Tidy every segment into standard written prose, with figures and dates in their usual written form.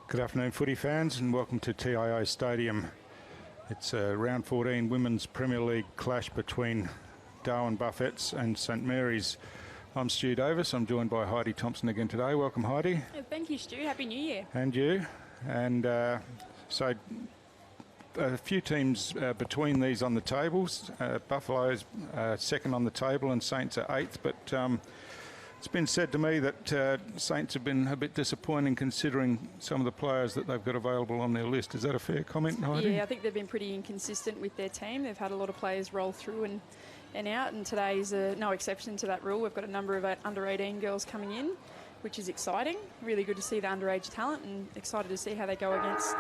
Good afternoon, footy fans, and welcome to TIO Stadium. It's a round 14 Women's Premier League clash between Darwin Buffets and St Mary's. I'm Stu Davis. I'm joined by Heidi Thompson again today. Welcome, Heidi. Thank you, Stu. Happy New Year. And you. And so a few teams between these on the tables. Buffalo's second on the table and Saints are eighth, but it's been said to me that Saints have been a bit disappointing considering some of the players that they've got available on their list. Is that a fair comment, Heidi? Yeah, I think they've been pretty inconsistent with their team. They've had a lot of players roll through and out, and today's no exception to that rule. We've got a number of under-18 girls coming in, which is exciting. Really good to see the underage talent, and excited to see how they go against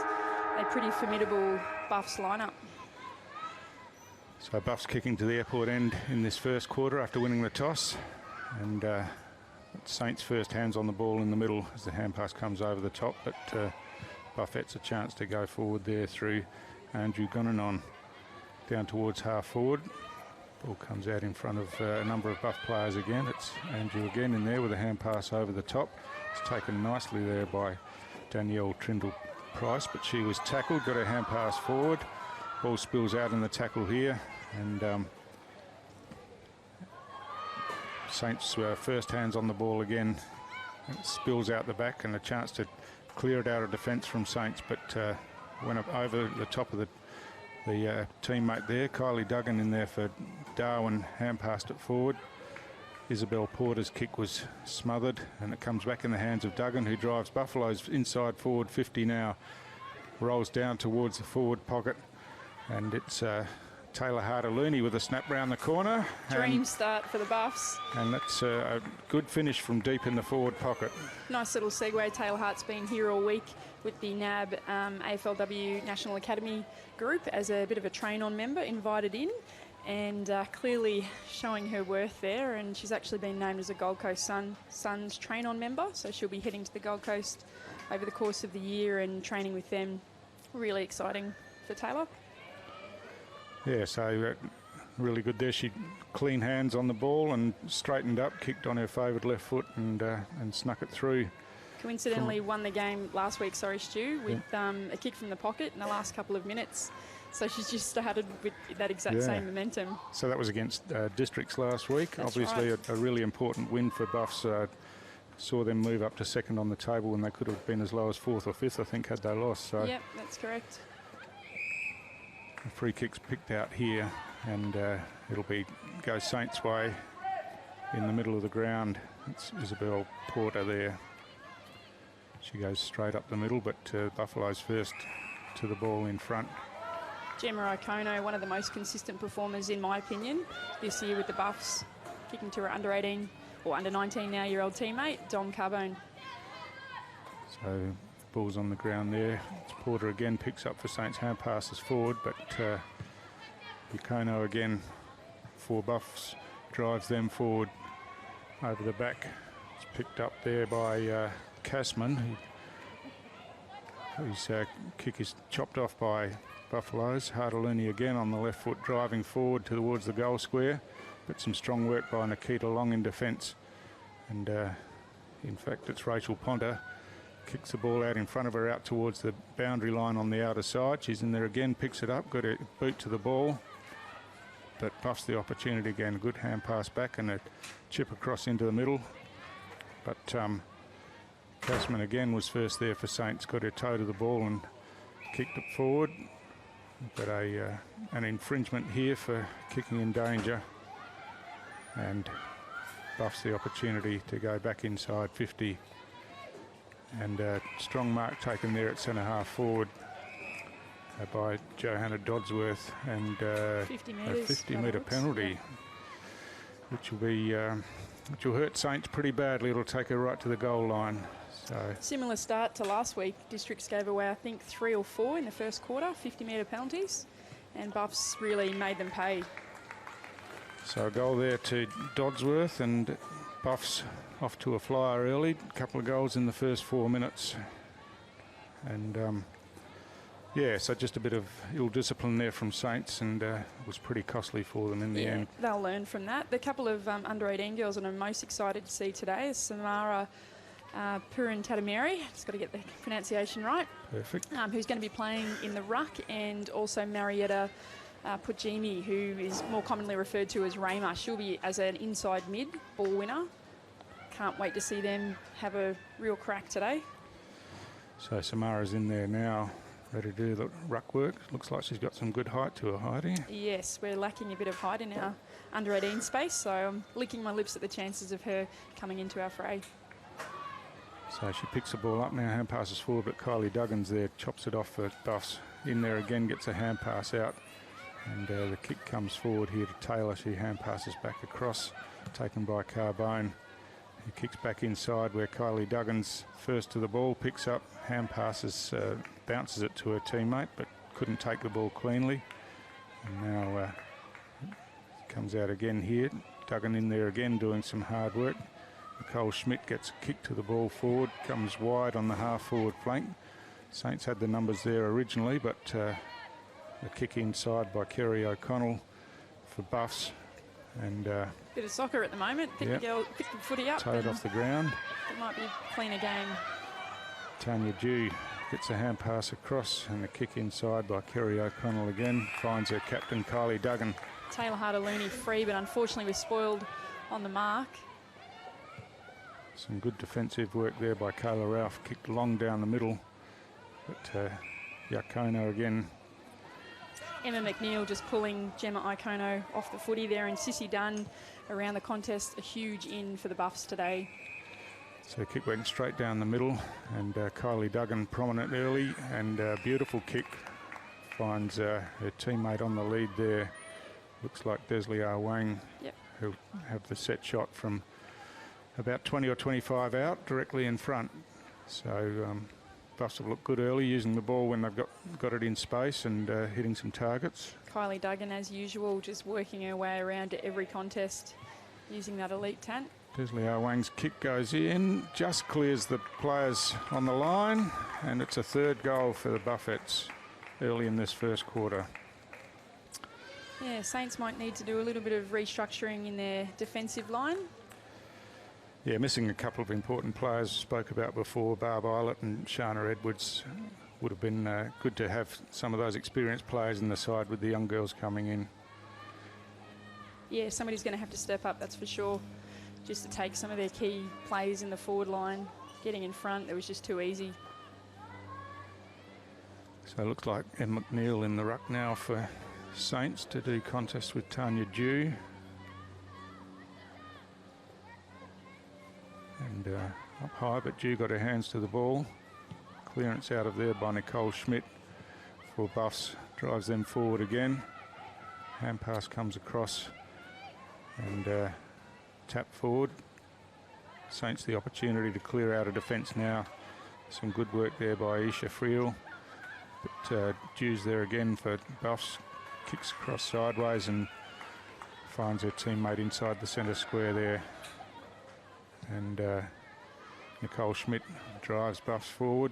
a pretty formidable Buffs lineup. So Buffs kicking to the airport end in this first quarter after winning the toss, and Saints first hands on the ball in the middle as the hand pass comes over the top, but Buffett's a chance to go forward there through Andrew Gunnanon down towards half forward. Ball comes out in front of a number of Buff players again. It's Andrew again in there with a hand pass over the top. It's taken nicely there by Danielle Trindle-Price, but she was tackled, got her hand pass forward. Ball spills out in the tackle here, and Saints first hands on the ball again. It spills out the back and a chance to clear it out of defence from Saints, but went up over the top of the teammate there. Kylie Duggan in there for Darwin, hand passed it forward. Isabel Porter's kick was smothered, and it comes back in the hands of Duggan, who drives Buffalo's inside forward 50 now. Rolls down towards the forward pocket, and it's Taylor Harder-Looney with a snap round the corner. Dream start for the Buffs. And that's a good finish from deep in the forward pocket. Nice little segue. Taylor Hart's been here all week with the NAB AFLW National Academy group as a bit of a train-on member, invited in, and clearly showing her worth there. And she's actually been named as a Gold Coast Suns train-on member, so she'll be heading to the Gold Coast over the course of the year and training with them. Really exciting for Taylor. Yeah, so really good there. She clean hands on the ball and straightened up, kicked on her favoured left foot and snuck it through. Coincidentally won the game last week, Stu, with a kick from the pocket in the last couple of minutes. So she's just started with that exact same momentum. So that was against Districts last week. That's obviously right. a really important win for Buffs. Saw them move up to second on the table, and they could have been as low as fourth or fifth, I think, had they lost. So yep, that's correct. the free kick's picked out here, and it'll go Saints' way in the middle of the ground. It's Isabel Porter there. She goes straight up the middle, but Buffalo's first to the ball in front. Gemma O'Kono, one of the most consistent performers, in my opinion, this year with the Buffs, kicking to her under-18 or under-19 now-year-old teammate, Dom Carbone. So ball's on the ground there. It's Porter again, picks up for Saints, hand passes forward, but O'Kono again for Buffs, drives them forward over the back. It's picked up there by Casman, whose kick is chopped off by Buffalo's. Harder-Looney again on the left foot, driving forward towards the goal square, but some strong work by Nikita Long in defence. And in fact, it's Rachel Ponter, kicks the ball out in front of her, out towards the boundary line on the outer side. She's in there again, picks it up, got a boot to the ball, but Buffs the opportunity again. A good hand pass back and a chip across into the middle. But Casman again was first there for Saints, got her toe to the ball and kicked it forward. But an infringement here for kicking in danger, and Buffs the opportunity to go back inside 50. And a strong mark taken there at centre half forward by Johanna Dodsworth, and a 50-metre penalty, which will hurt Saints pretty badly. It'll take her right to the goal line. So similar start to last week. Districts gave away, I think, 3 or 4 in the first quarter, 50-metre penalties, and Buffs really made them pay. So a goal there to Dodsworth, and Buffs off to a flyer early. A couple of goals in the first 4 minutes. And so just a bit of ill discipline there from Saints, and it was pretty costly for them in the end. They'll learn from that. The couple of under-18 girls that I'm most excited to see today is Samara Purin Tatameri, just got to get the pronunciation right. Perfect. Who's going to be playing in the ruck, and also Marietta Pujimi, who is more commonly referred to as Raymer. She'll be as an inside mid ball winner. Can't wait to see them have a real crack today. So Samara's in there now, ready to do the ruck work. Looks like she's got some good height to her, Heidi. Yes, we're lacking a bit of height in our under 18 space, so I'm licking my lips at the chances of her coming into our fray. So she picks the ball up now, hand passes forward, but Kylie Duggan's there, chops it off for Buffs. In there again, gets a hand pass out, and the kick comes forward here to Taylor. She hand passes back across, taken by Carbone. He kicks back inside where Kylie Duggan's first to the ball, picks up, hand passes, bounces it to her teammate, but couldn't take the ball cleanly. And now comes out again here. Duggan in there again, doing some hard work. Nicole Schmidt gets a kick to the ball forward, comes wide on the half-forward flank. Saints had the numbers there originally, but a kick inside by Kerry O'Connell for Buffs. And bit of soccer at the moment. Pick the footy up. Towed off the ground. It might be a cleaner game. Tanya Dew gets a hand pass across, and a kick inside by Kerry O'Connell again. Finds her captain, Kylie Duggan. Taylor Harder-Looney free, but unfortunately we're spoiled on the mark. Some good defensive work there by Kayla Ralph. Kicked long down the middle, but Iacono again. Emma McNeil just pulling Gemma Iacono off the footy there, and Sissy Dunn around the contest. A huge in for the Buffs today. So kick went straight down the middle, and Kylie Duggan prominent early, and beautiful kick. Finds her teammate on the lead there. Looks like Desley R. Wang, who have the set shot from about 20 or 25 out, directly in front. So Buffs have looked good early, using the ball when they've got it in space, and hitting some targets. Kylie Duggan, as usual, just working her way around to every contest, using that elite talent. Desley R. Wang's kick goes in, just clears the players on the line, and it's a third goal for the Buffettes early in this first quarter. Yeah, Saints might need to do a little bit of restructuring in their defensive line. Yeah, missing a couple of important players spoke about before. Barb Eilert and Shana Edwards. Would have been good to have some of those experienced players in the side with the young girls coming in. Yeah, somebody's going to have to step up, that's for sure, just to take some of their key plays in the forward line. Getting in front, it was just too easy. So it looks like Em McNeil in the ruck now for Saints to do contest with Tanya Dew. And up high, but Dew got her hands to the ball. Clearance out of there by Nicole Schmidt for Buffs. Drives them forward again. Hand pass comes across and tap forward. Saints the opportunity to clear out of defence now. Some good work there by Isha Friel. But Dew's there again for Buffs. Kicks across sideways and finds her teammate inside the centre square there. And Nicole Schmidt drives Buffs forward.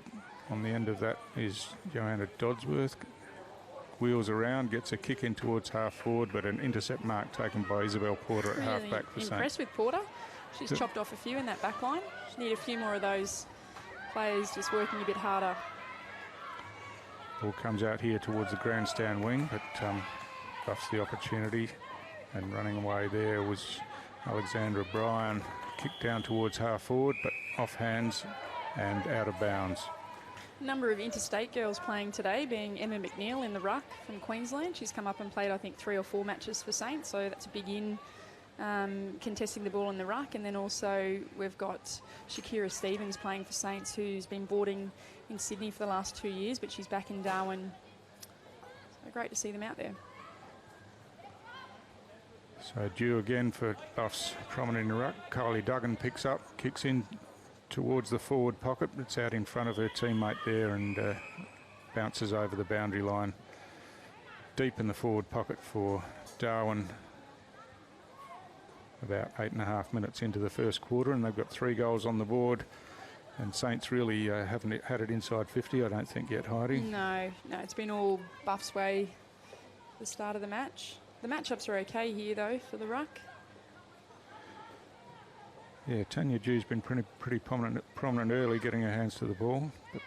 On the end of that is Joanna Dodsworth. Wheels around, gets a kick in towards half forward, but an intercept mark taken by Isabel Porter at half back for Saints. Impressed with Porter. She's chopped off a few in that back line. She need a few more of those players just working a bit harder. Ball comes out here towards the grandstand wing, but Buffs the opportunity, and running away there was Alexandra Bryan. Kick down towards half forward, but off hands and out of bounds. Number of interstate girls playing today, being Emma McNeil in the ruck from Queensland. She's come up and played, I think, 3 or 4 matches for Saints, so that's a big in, contesting the ball in the ruck. And then also we've got Shakira Stevens playing for Saints, who's been boarding in Sydney for the last 2 years, but she's back in Darwin. So great to see them out there. So Dew again for Buffs, prominent in the ruck. Kylie Duggan picks up, kicks in towards the forward pocket. It's out in front of her teammate there and bounces over the boundary line. Deep in the forward pocket for Darwin. About 8.5 minutes into the first quarter, and they've got 3 goals on the board. And Saints really haven't had it inside 50, I don't think yet, Heidi. No, it's been all Buffs' way at the start of the match. The matchups are okay here, though, for the ruck. Yeah, Tanya Dew's been pretty prominent early, getting her hands to the ball, but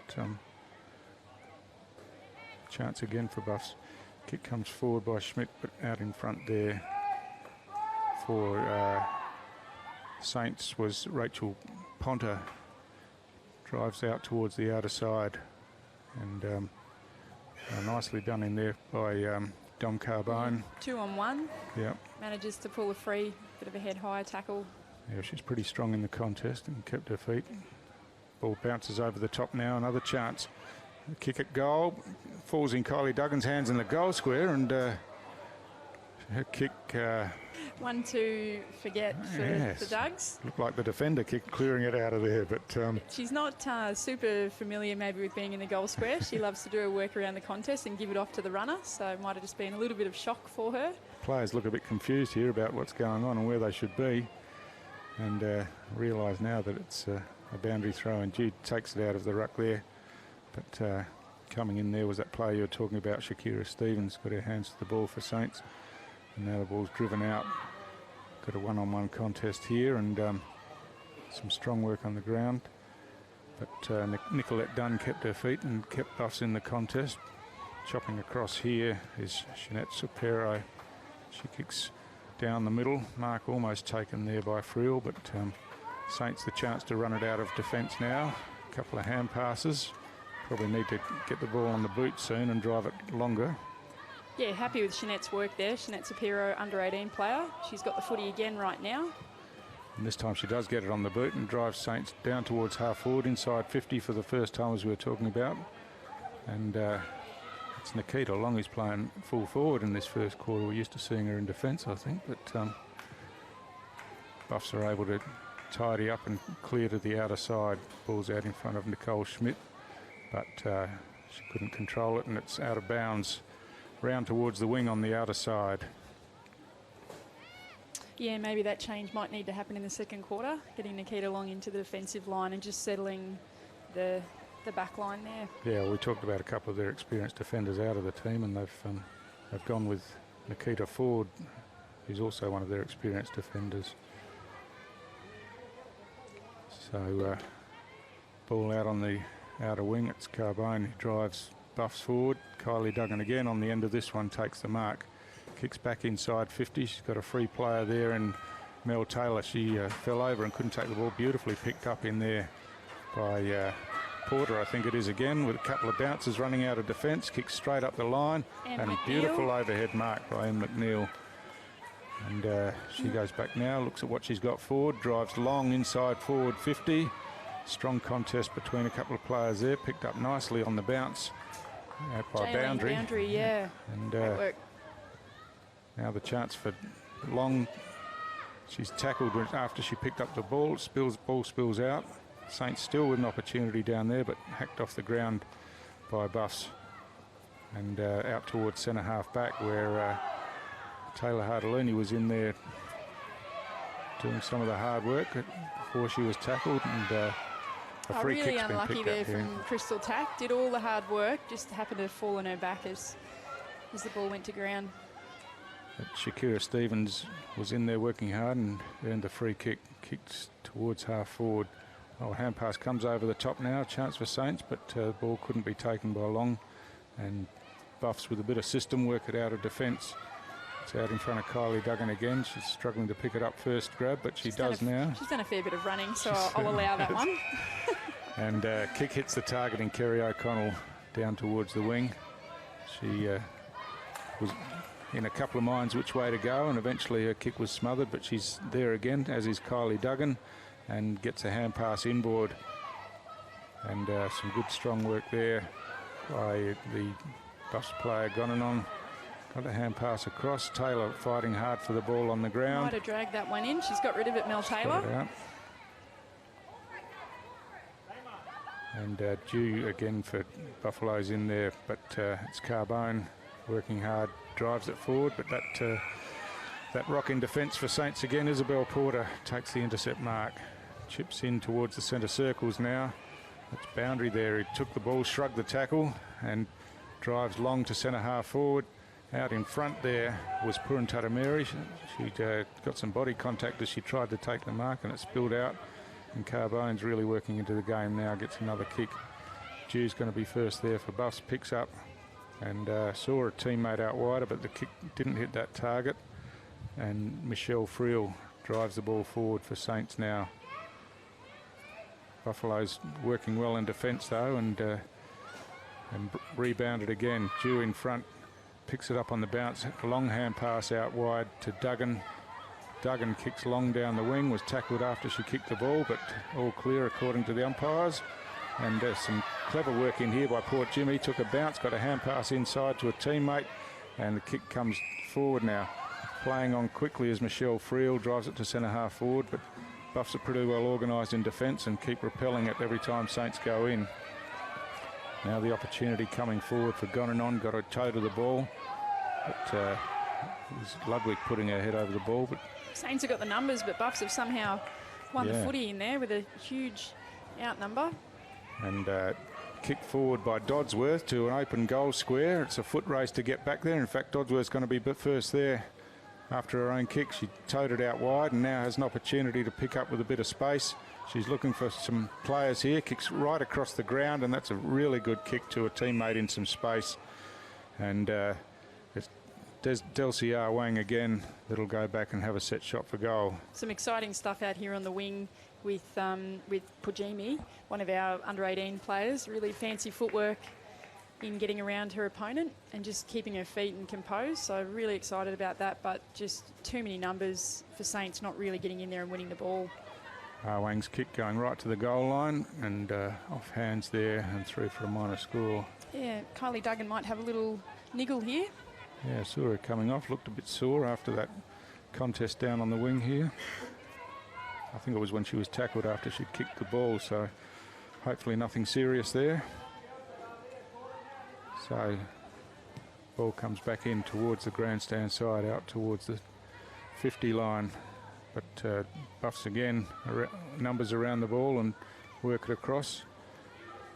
chance again for Buffs. Kick comes forward by Schmidt, but out in front there for Saints was Rachel Ponter. Drives out towards the outer side, and nicely done in there by Dom Carbone. 2-on-1. Yeah. Manages to pull a free, bit of a head-high tackle. Yeah, she's pretty strong in the contest and kept her feet. Ball bounces over the top now, another chance. Kick at goal, falls in Kylie Duggan's hands in the goal square, and her kick... One to forget for the Dugs. Looked like the defender clearing it out of there, but... she's not super familiar maybe with being in the goal square. She loves to do her work around the contest and give it off to the runner, so it might have just been a little bit of shock for her. Players look a bit confused here about what's going on and where they should be, and realise now that it's a boundary throw, and Jude takes it out of the ruck there. But coming in there was that player you were talking about, Shakira Stevens, got her hands to the ball for Saints, and now the ball's driven out. Got a one-on-one contest here, and some strong work on the ground. But Nicolette Dunn kept her feet and kept Buffs in the contest. Chopping across here is Jeanette Supero. She kicks down the middle. Mark almost taken there by Friel, but Saints the chance to run it out of defence now. A couple of hand passes. Probably need to get the ball on the boot soon and drive it longer. Yeah, happy with Jeanette's work there. Jeanette Supero, under-18 player. She's got the footy again right now. And this time she does get it on the boot and drives Saints down towards half forward, inside 50 for the first time, as we were talking about. And it's Nikita Long who's playing full forward in this first quarter. We're used to seeing her in defence, I think, but Buffs are able to tidy up and clear to the outer side. Ball's out in front of Nicole Schmidt, but she couldn't control it, and it's out of bounds. Round towards the wing on the outer side. Yeah, maybe that change might need to happen in the second quarter, getting Nikita Long into the defensive line and just settling the back line there. Yeah, we talked about a couple of their experienced defenders out of the team, and they've gone with Nikita Ford, who's also one of their experienced defenders. So ball out on the outer wing. It's Carbone who drives Buffs forward. Kylie Duggan again on the end of this one takes the mark. Kicks back inside 50. She's got a free player there, and Mel Taylor, she fell over and couldn't take the ball. Beautifully picked up in there by Porter, I think it is again, with a couple of bounces running out of defence. Kicks straight up the line, and beautiful overhead mark by Em McNeil. And she goes back now, looks at what she's got forward, drives long inside forward 50. Strong contest between a couple of players there, picked up nicely on the bounce. Out by Boundary. Yeah. And now the chance for Long. She's tackled after she picked up the ball. Ball spills out. Saints still with an opportunity down there, but hacked off the ground by Buffs. And out towards centre half back, where Taylor Hardaluni was in there doing some of the hard work before she was tackled, and a free really kick's been unlucky picked there up from here. Crystal Tack. Did all the hard work, just happened to fall on her back as the ball went to ground. But Shakira Stevens was in there working hard and earned the free kick. Kicked towards half forward. Oh, hand pass comes over the top now. Chance for Saints, but the ball couldn't be taken by Long. And Buffs with a bit of system work it out of defence. It's out in front of Kylie Duggan again. She's struggling to pick it up first grab, but she does now. She's done a fair bit of running, so I'll allow that one. And kick hits the target in Kerry O'Connell down towards the wing. She was in a couple of minds which way to go, and eventually her kick was smothered, but she's there again, as is Kylie Duggan, and gets a hand pass inboard. And some good strong work there by the Buffs player Gonanon. Got a hand pass across. Taylor fighting hard for the ball on the ground. Might have dragged that one in. She's got rid of it, Mel Taylor. And due again for Buffalo's in there, but it's Carbone working hard, drives it forward, but that rock in defence for Saints again. Isabel Porter takes the intercept mark, chips in towards the centre circles now. It's Boundary there. He took the ball, shrugged the tackle, and drives long to centre half forward. Out in front there was Puruntuta Mary. She got some body contact as she tried to take the mark, and it spilled out. And Carbone's really working into the game now, gets another kick. Jew's going to be first there for Buffs, picks up and saw a teammate out wider, but the kick didn't hit that target. And Michelle Friel drives the ball forward for Saints now. Buffalo's working well in defence though, and rebounded again. Jew in front, picks it up on the bounce. A long hand pass out wide to Duggan. Duggan kicks long down the wing, was tackled after she kicked the ball, but all clear according to the umpires. And some clever work in here by Port Jimmy. Took a bounce, got a hand pass inside to a teammate, and the kick comes forward now. Playing on quickly as Michelle Friel drives it to centre half forward, but Buffs are pretty well organised in defence and keep repelling it every time Saints go in. Now the opportunity coming forward for Gonanon, got a toe to the ball, but it was Ludwig putting her head over the ball. But Saints have got the numbers, but Buffs have somehow won the footy in there with a huge outnumber. And kicked forward by Dodsworth to an open goal square. It's a foot race to get back there. In fact, Dodsworth's going to be first there after her own kick. She towed it out wide and now has an opportunity to pick up with a bit of space. She's looking for some players here, kicks right across the ground, and that's a really good kick to a teammate in some space. And it's Delcia Wang again that'll go back and have a set shot for goal. Some exciting stuff out here on the wing with Pujimi, one of our under-18 players. Really fancy footwork in getting around her opponent and just keeping her feet and composed. So really excited about that, but just too many numbers for Saints not really getting in there and winning the ball. Wang's kick going right to the goal line and off hands there and through for a minor score. Yeah, Kylie Duggan might have a little niggle here. Yeah, saw her coming off, looked a bit sore after that contest down on the wing here. I think it was when she was tackled after she'd kicked the ball, so hopefully nothing serious there. So ball comes back in towards the grandstand side, out towards the 50 line. But Buffs again, numbers around the ball and work it across.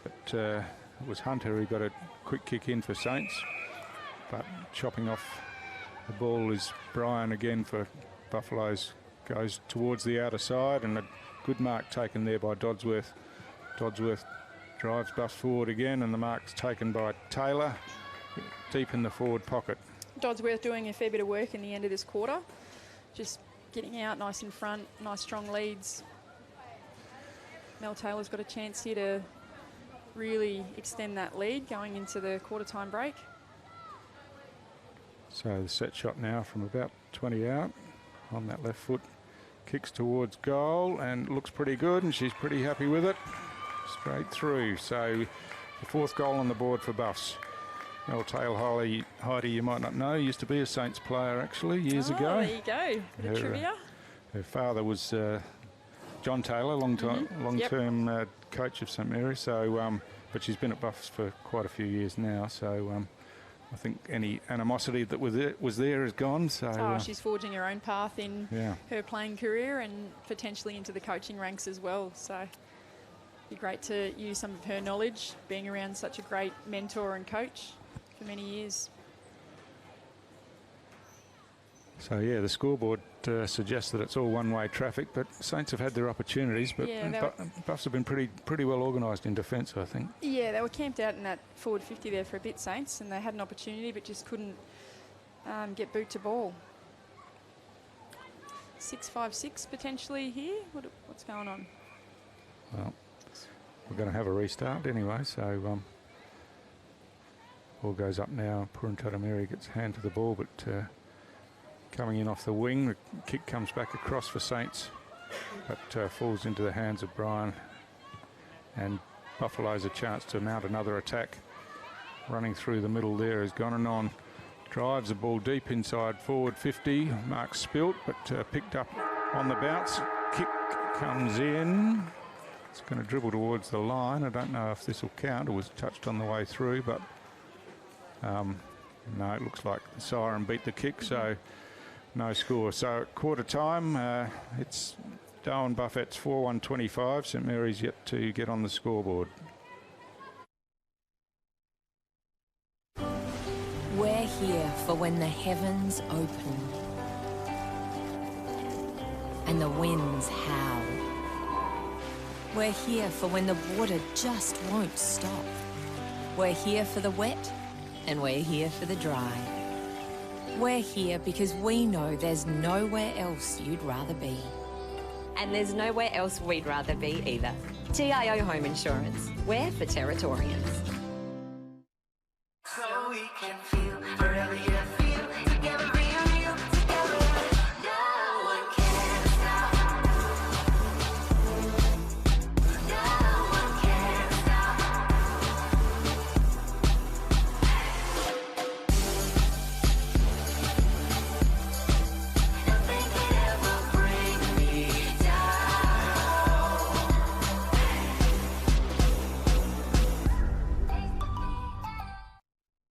But it was Hunter who got a quick kick in for Saints. But chopping off the ball is Brian again for Buffaloes. Goes towards the outer side, and a good mark taken there by Dodsworth. Dodsworth drives Buffs forward again, and the mark's taken by Taylor deep in the forward pocket. Dodsworth doing a fair bit of work in the end of this quarter. Just getting out nice in front, nice strong leads. Mel Taylor's got a chance here to really extend that lead going into the quarter time break. So the set shot now from about 20 out on that left foot. Kicks towards goal and looks pretty good, and she's pretty happy with it. Straight through. So the fourth goal on the board for Buffs. Mel Taylor, Heidi, you might not know, used to be a Saints player actually years ago. There you go. Bit of trivia. Her father was John Taylor, long-term coach of St Mary's. So, but she's been at Buffs for quite a few years now. So I think any animosity that was there is gone. So she's forging her own path in her playing career and potentially into the coaching ranks as well. So it'd be great to use some of her knowledge, being around such a great mentor and coach for many years. So yeah, the scoreboard suggests that it's all one-way traffic, but Saints have had their opportunities, but Buffs have been pretty well organised in defence, I think. Yeah, they were camped out in that forward 50 there for a bit, Saints, and they had an opportunity but just couldn't get boot to ball. 6-5-6 potentially here. What's going on? Well, we're going to have a restart anyway, so ball goes up now. Puruntuta Mary gets a hand to the ball, but coming in off the wing, the kick comes back across for Saints, but falls into the hands of Brian. And Buffalo's a chance to mount another attack. Running through the middle there is Gonanon. Drives the ball deep inside forward 50. Mark spilt, but picked up on the bounce. Kick comes in. It's going to dribble towards the line. I don't know if this will count. It was touched on the way through, but no, it looks like the siren beat the kick, so no score. So at quarter time, it's Darwin Buffett's 4-1-25. St Mary's yet to get on the scoreboard. We're here for when the heavens open and the winds howl. We're here for when the water just won't stop. We're here for the wet and we're here for the dry. We're here because we know there's nowhere else you'd rather be. And there's nowhere else we'd rather be either. TIO Home Insurance. We're for Territorians. So we can feel forever, yeah, feel together, real together. No one can stop. No one can stop. Nothing can ever bring me down.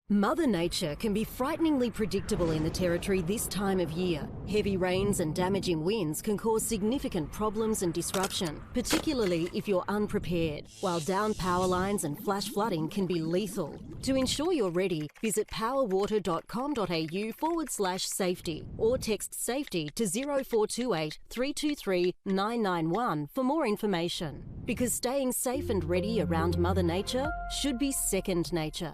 Mother Nature can be frighteningly predictable in the Territory this time of year. Heavy rains and damaging winds can cause significant problems and disruption, particularly if you're unprepared, while downed power lines and flash flooding can be lethal. To ensure you're ready, visit powerwater.com.au/safety or text SAFETY to 0428 323 991 for more information. Because staying safe and ready around Mother Nature should be second nature.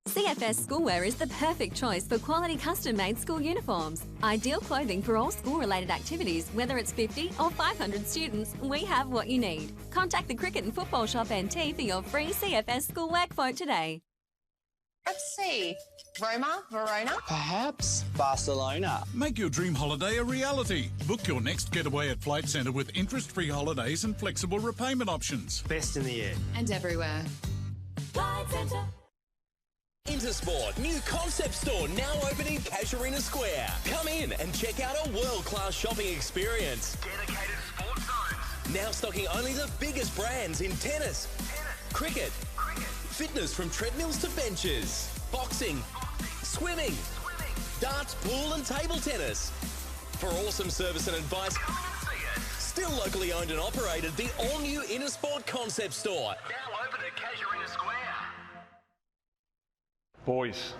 CFS Schoolwear is the perfect choice for quality custom-made school uniforms. Ideal clothing for all school-related activities, whether it's 50 or 500 students, we have what you need. Contact the Cricket and Football Shop NT for your free CFS Schoolwear quote today. Let's see. Roma, Verona? Perhaps Barcelona. Make your dream holiday a reality. Book your next getaway at Flight Centre with interest-free holidays and flexible repayment options. Best in the air. And everywhere. Flight Centre. Intersport, new concept store now open in Casuarina Square. Come in and check out a world-class shopping experience. Dedicated sports zones. Now stocking only the biggest brands in tennis, cricket, fitness from treadmills to benches, boxing, swimming, darts, pool and table tennis. For awesome service and advice, Come and see it. still locally owned and operated, the all-new Intersport concept store. Now open at Casuarina Square. Boys,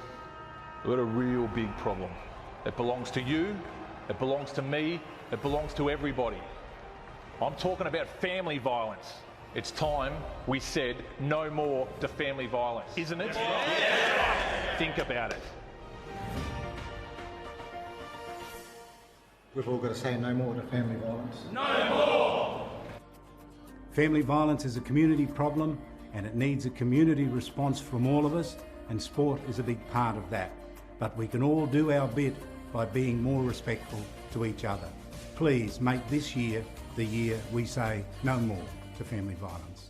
we've got a real big problem. It belongs to you, it belongs to me, it belongs to everybody. I'm talking about family violence. It's time we said no more to family violence, isn't it? Yeah. Think about it. We've all got to say no more to family violence. No more! Family violence is a community problem and it needs a community response from all of us, and sport is a big part of that. But we can all do our bit by being more respectful to each other. Please make this year the year we say no more to family violence.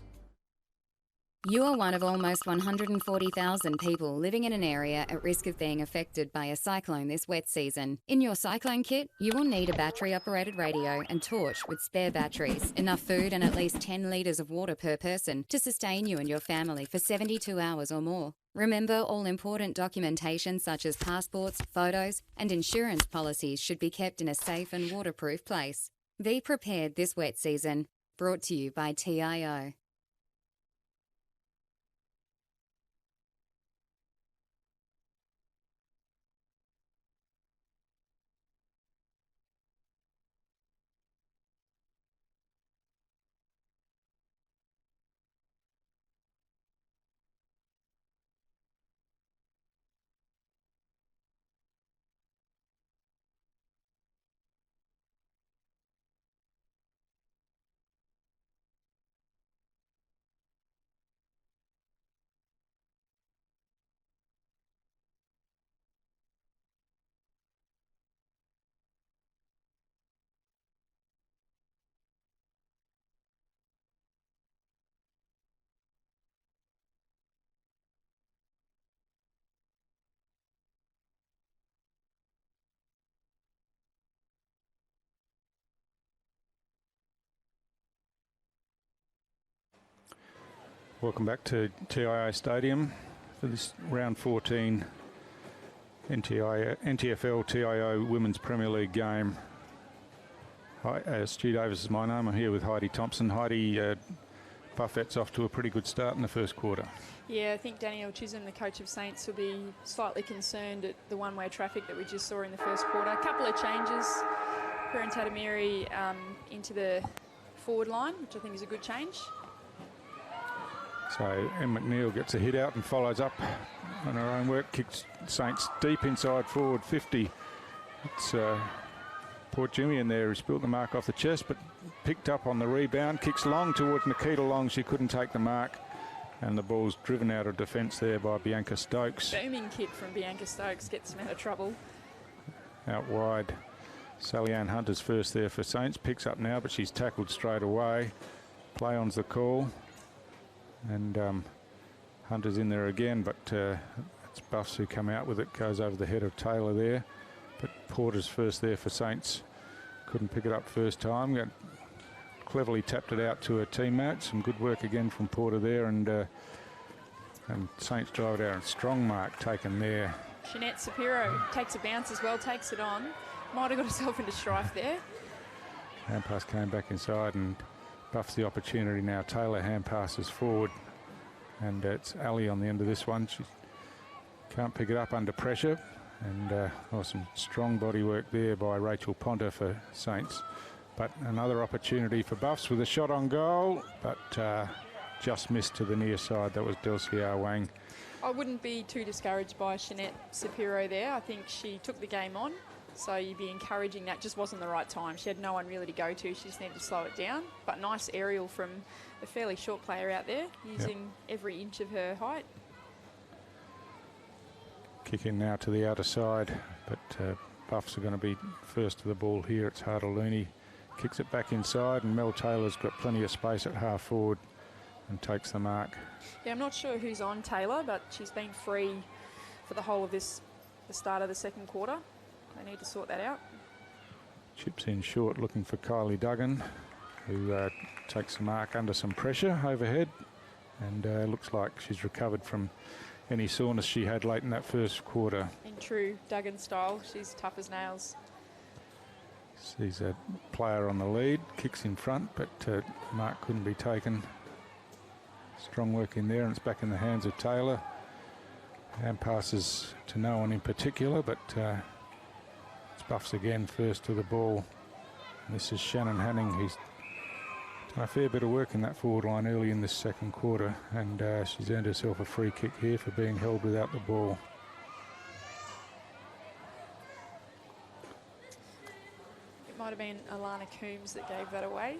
You are one of almost 140,000 people living in an area at risk of being affected by a cyclone this wet season. In your cyclone kit, you will need a battery-operated radio and torch with spare batteries, enough food and at least 10 litres of water per person to sustain you and your family for 72 hours or more. Remember, all important documentation such as passports, photos and insurance policies should be kept in a safe and waterproof place. Be prepared this wet season. Brought to you by TIO. Welcome back to TIO Stadium for this round 14 NTFL TIO Women's Premier League game. Hi, Stu Davis is my name. I'm here with Heidi Thompson. Heidi, Buffett's off to a pretty good start in the first quarter. Yeah, I think Danielle Chisholm, the coach of Saints, will be slightly concerned at the one-way traffic that we just saw in the first quarter. A couple of changes. Perrin-Tatamiri into the forward line, which I think is a good change. So Em McNeil gets a hit out and follows up on her own work. Kicks Saints deep inside forward 50. It's Port Jimmy in there who spilt the mark off the chest, but picked up on the rebound. Kicks long towards Nikita Long. She couldn't take the mark. And the ball's driven out of defence there by Bianca Stokes. Booming kick from Bianca Stokes gets them out of trouble. Out wide. Sally Ann Hunter's first there for Saints. Picks up now, but she's tackled straight away. Play on's the call. And Hunter's in there again, but it's Buffs who come out with it. Goes over the head of Taylor there. But Porter's first there for Saints. Couldn't pick it up first time. Got cleverly tapped it out to her teammate. Some good work again from Porter there, and Saints drive it out. And strong mark taken there. Jeanette Sapiro takes a bounce as well, takes it on. Might have got herself into strife there. Hand pass came back inside, and Buffs the opportunity now. Taylor hand passes forward, and it's Ali on the end of this one. She can't pick it up under pressure, and some strong body work there by Rachel Ponter for Saints. But another opportunity for Buffs with a shot on goal, but just missed to the near side. That was Delcia Wang. I wouldn't be too discouraged by Jeanette Sapiro there. I think she took the game on, so you'd be encouraging that. Just wasn't the right time. She had no one really to go to. She just needed to slow it down. But nice aerial from a fairly short player out there, using every inch of her height. Kick in now to the outer side, but Buffs are going to be first to the ball here. It's Harder-Looney. Kicks it back inside, and Mel Taylor's got plenty of space at half forward and takes the mark. Yeah, I'm not sure who's on Taylor, but she's been free for the whole of the start of the second quarter. They need to sort that out. Chips in short, looking for Kylie Duggan, who takes the mark under some pressure overhead, and looks like she's recovered from any soreness she had late in that first quarter. In true Duggan style, she's tough as nails. Sees a player on the lead, kicks in front, but mark couldn't be taken. Strong work in there, and it's back in the hands of Taylor. Hand passes to no one in particular, but it's Buffs again first to the ball. And this is Shannon Hanning, who's done a fair bit of work in that forward line early in this second quarter, and she's earned herself a free kick here for being held without the ball. Might have been Alana Coombs that gave that away.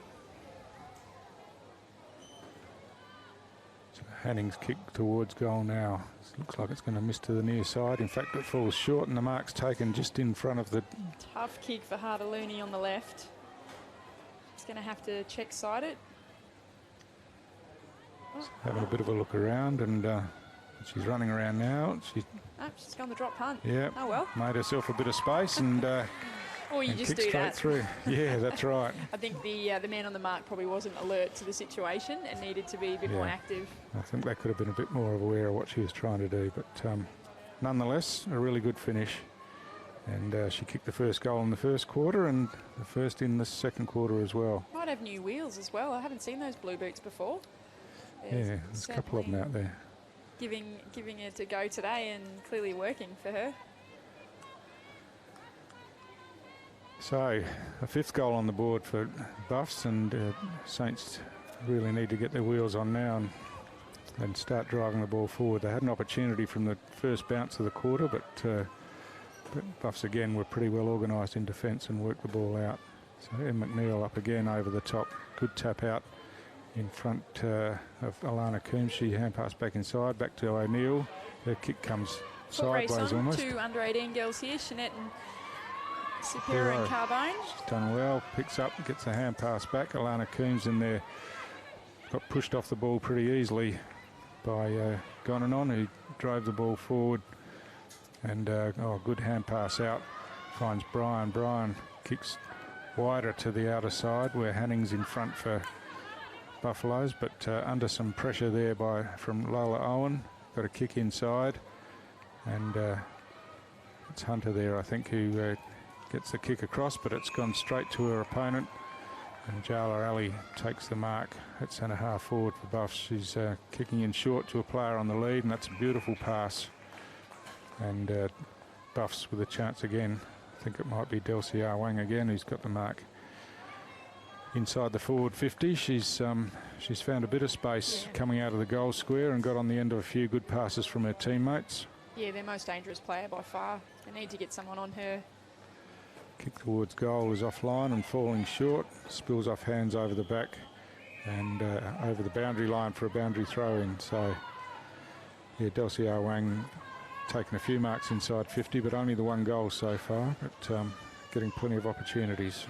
So Hanning's kick towards goal now. Looks like it's going to miss to the near side. In fact, it falls short, and the mark's taken just in front of the... Tough kick for Harder-Looney on the left. He's going to have to check side it. Having a bit of a look around, and she's running around now. She's gone the drop punt. Yeah. Oh well. Made herself a bit of space, and... or you just do straight that. Through. Yeah, that's right. I think the man on the mark probably wasn't alert to the situation and needed to be a bit more active. I think they could have been a bit more aware of what she was trying to do, but nonetheless, a really good finish. And she kicked the first goal in the first quarter and the first in the second quarter as well. Might have new wheels as well. I haven't seen those blue boots before. There's a couple of them out there. Giving it a go today, and clearly working for her. So, a fifth goal on the board for Buffs, and Saints really need to get their wheels on now and start driving the ball forward. They had an opportunity from the first bounce of the quarter, but Buffs again were pretty well organised in defence and worked the ball out. So Em McNeil up again over the top. Good tap out in front of Alana Coombs. She hand passed back inside, back to O'Neill. Her kick comes sideways almost. Two under-18 girls here, Jeanette and Sapiro and Carbone. She's done well, picks up, gets a hand pass back. Alana Coombs in there got pushed off the ball pretty easily by Gonanon, who drove the ball forward. And good hand pass out, finds Brian. Brian kicks wider to the outer side where Hanning's in front for Buffaloes, but under some pressure there from Lola Owen. Got a kick inside, and it's Hunter there, I think, who gets the kick across, but it's gone straight to her opponent. And Jala Ali takes the mark at centre half forward for Buffs. She's kicking in short to a player on the lead, and that's a beautiful pass. And Buffs with a chance again. I think it might be Delcia Wang again who's got the mark inside the forward 50. She's found a bit of space coming out of the goal square and got on the end of a few good passes from her teammates. Yeah, their most dangerous player by far. They need to get someone on her. Kick towards goal is offline and falling short. Spills off hands over the back and over the boundary line for a boundary throw in. So, yeah, Delcia Wang taken a few marks inside 50, but only the one goal so far, but getting plenty of opportunities.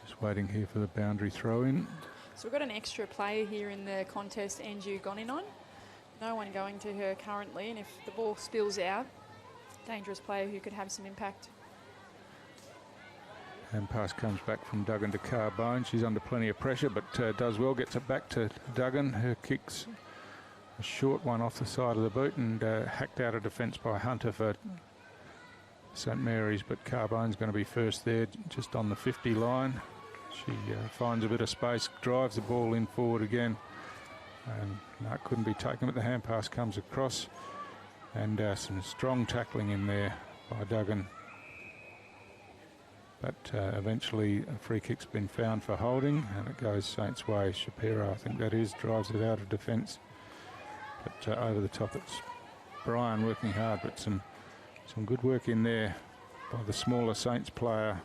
Just waiting here for the boundary throw in. So we've got an extra player here in the contest, Anju Goninon. No one going to her currently, and if the ball spills out, dangerous player who could have some impact. And pass comes back from Duggan to Carbone. She's under plenty of pressure, but does well, gets it back to Duggan. Her kick's a short one off the side of the boot and hacked out of defence by Hunter for St Mary's, but Carbone's going to be first there, just on the 50 line. She finds a bit of space, drives the ball in forward again, and no, it couldn't be taken, but the hand pass comes across, and some strong tackling in there by Duggan. But eventually a free kick's been found for holding, and it goes Saints' way. Shapiro, I think that is, drives it out of defence. But over the top, it's Brian working hard, but some good work in there by the smaller Saints player.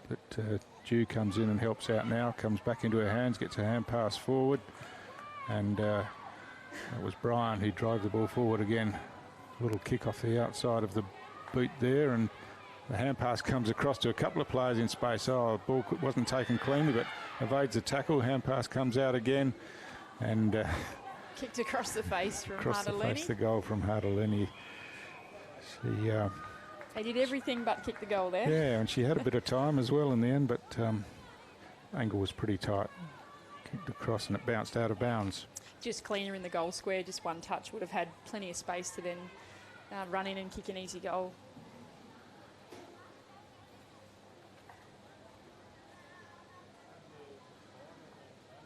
But Dew comes in and helps out now, comes back into her hands, gets a hand pass forward, and that was Brian who drove the ball forward again. A little kick off the outside of the boot there, and the hand pass comes across to a couple of players in space. Oh, the ball wasn't taken cleanly, but evades the tackle. Hand pass comes out again, and kicked across the face from across Hardalini. the face, the goal from Hardalini. She they did everything but kick the goal there. yeah, and she had a bit of time as well in the end, but angle was pretty tight. Kicked across and it bounced out of bounds. Just cleaner in the goal square, just one touch would have had plenty of space to then run in and kick an easy goal.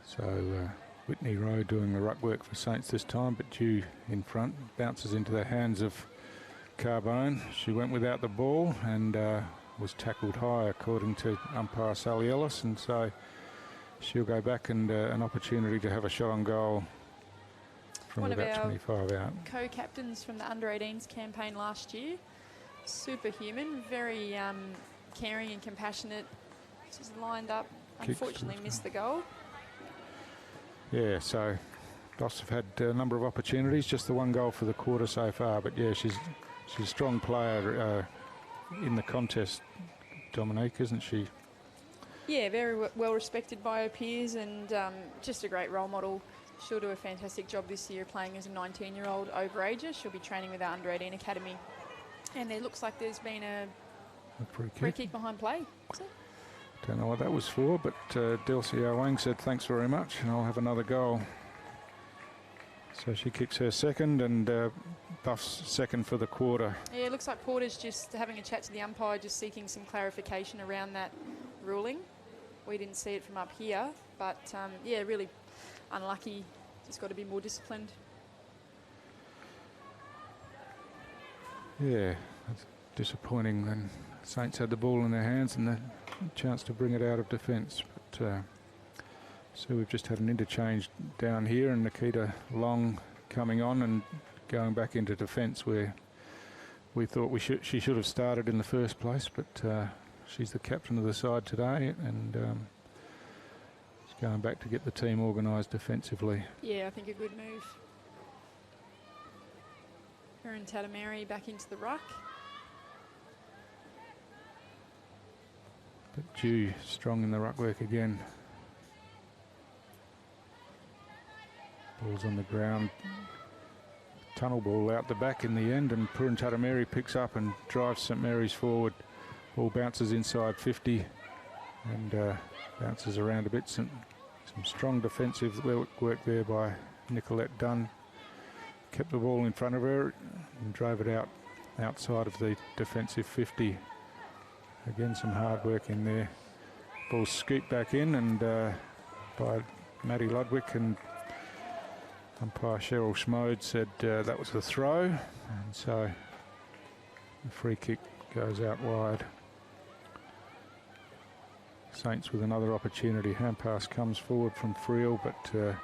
So Whitney Rowe doing the ruck work for Saints this time, but Dew in front, bounces into the hands of Carbone. She went without the ball and was tackled high according to umpire Sally Ellis, and so she'll go back and an opportunity to have a shot on goal from One about of our 25 out. Co-captains from the under-18s campaign last year. Superhuman, very caring and compassionate. She's lined up, unfortunately missed the goal. Yeah, so Doss have had a number of opportunities, just the one goal for the quarter so far, but yeah, she's a strong player in the contest, Dominique, isn't she? Yeah, very well respected by her peers, and just a great role model. She'll do a fantastic job this year playing as a 19-year-old overager. She'll be training with our under-18 academy. And it looks like there's been a free kick behind play. Don't know what that was for, but Delcia Wang said thanks very much and I'll have another goal. So she kicks her second, and Buff's second for the quarter. Yeah, it looks like Porter's just having a chat to the umpire, just seeking some clarification around that ruling. We didn't see it from up here, but yeah, really unlucky. Just got to be more disciplined. Yeah, that's disappointing when Saints had the ball in their hands and the chance to bring it out of defence. But so we've just had an interchange down here, and Nikita Long coming on and going back into defence where we thought she should have started in the first place, but she's the captain of the side today, and she's going back to get the team organised defensively. Yeah, I think a good move. Her and Tatamari back into the ruck. But Dew strong in the ruck work again. Ball's on the ground. Tunnel ball out the back in the end, and Purin Tatamari picks up and drives St Mary's forward. Ball bounces inside 50 and bounces around a bit. Some strong defensive work there by Nicolette Dunn. kept the ball in front of her and drove it outside of the defensive 50. Again, some hard work in there. Ball scooped back in and by Maddie Ludwig, and umpire Cheryl Schmode said that was a throw, and so the free kick goes out wide. Saints with another opportunity. Hand pass comes forward from Friel, but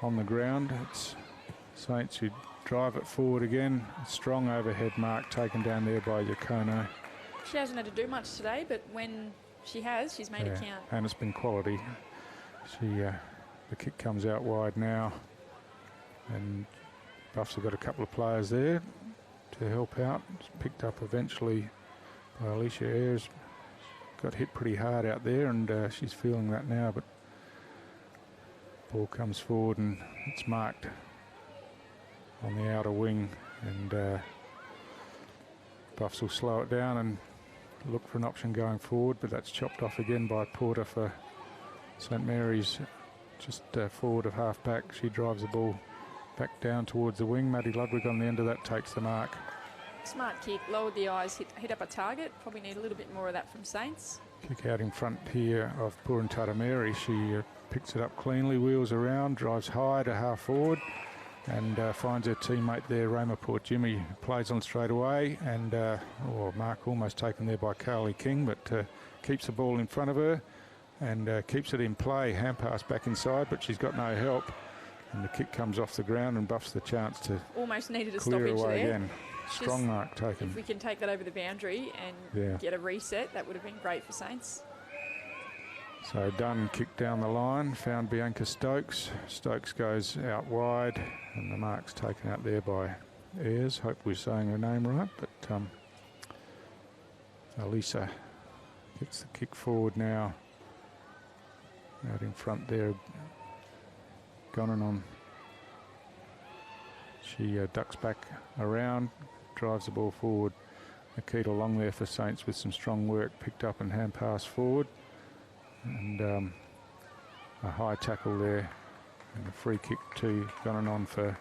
on the ground it's Saints who drive it forward again. A strong overhead mark taken down there by Yakono. She hasn't had to do much today, but when she has, she's made it count. And it's been quality. The kick comes out wide now, and Buffs have got a couple of players there to help out. It's picked up eventually by Alicia Ayres. Got hit pretty hard out there, and she's feeling that now, but ball comes forward and it's marked on the outer wing, and Buffs will slow it down and look for an option going forward, but that's chopped off again by Porter for St Mary's, just forward of half back. She drives the ball back down towards the wing. Maddie Ludwig on the end of that takes the mark. Smart kick, lowered the eyes, hit up a target. Probably need a little bit more of that from Saints. Kick out in front here of Purantara Mary. She picks it up cleanly, wheels around, drives high to half forward, and finds her teammate there, Roma Port Jimmy, plays on straight away, and mark almost taken there by Carly King, but keeps the ball in front of her and keeps it in play. Hand pass back inside, but she's got no help, and the kick comes off the ground and Buffs the chance to almost needed a clear stoppage away there. Again. Strong mark taken. If we can take that over the boundary and get a reset, that would have been great for Saints. So Dunn kicked down the line, found Bianca Stokes. Stokes goes out wide, and the mark's taken out there by Ayres. Hope we're saying her name right, but Elisa gets the kick forward now. Out in front there, Gonanon. She ducks back around, drives the ball forward. Nikita Long there for Saints with some strong work, picked up and hand pass forward. And a high tackle there, and a free kick to Gonanon for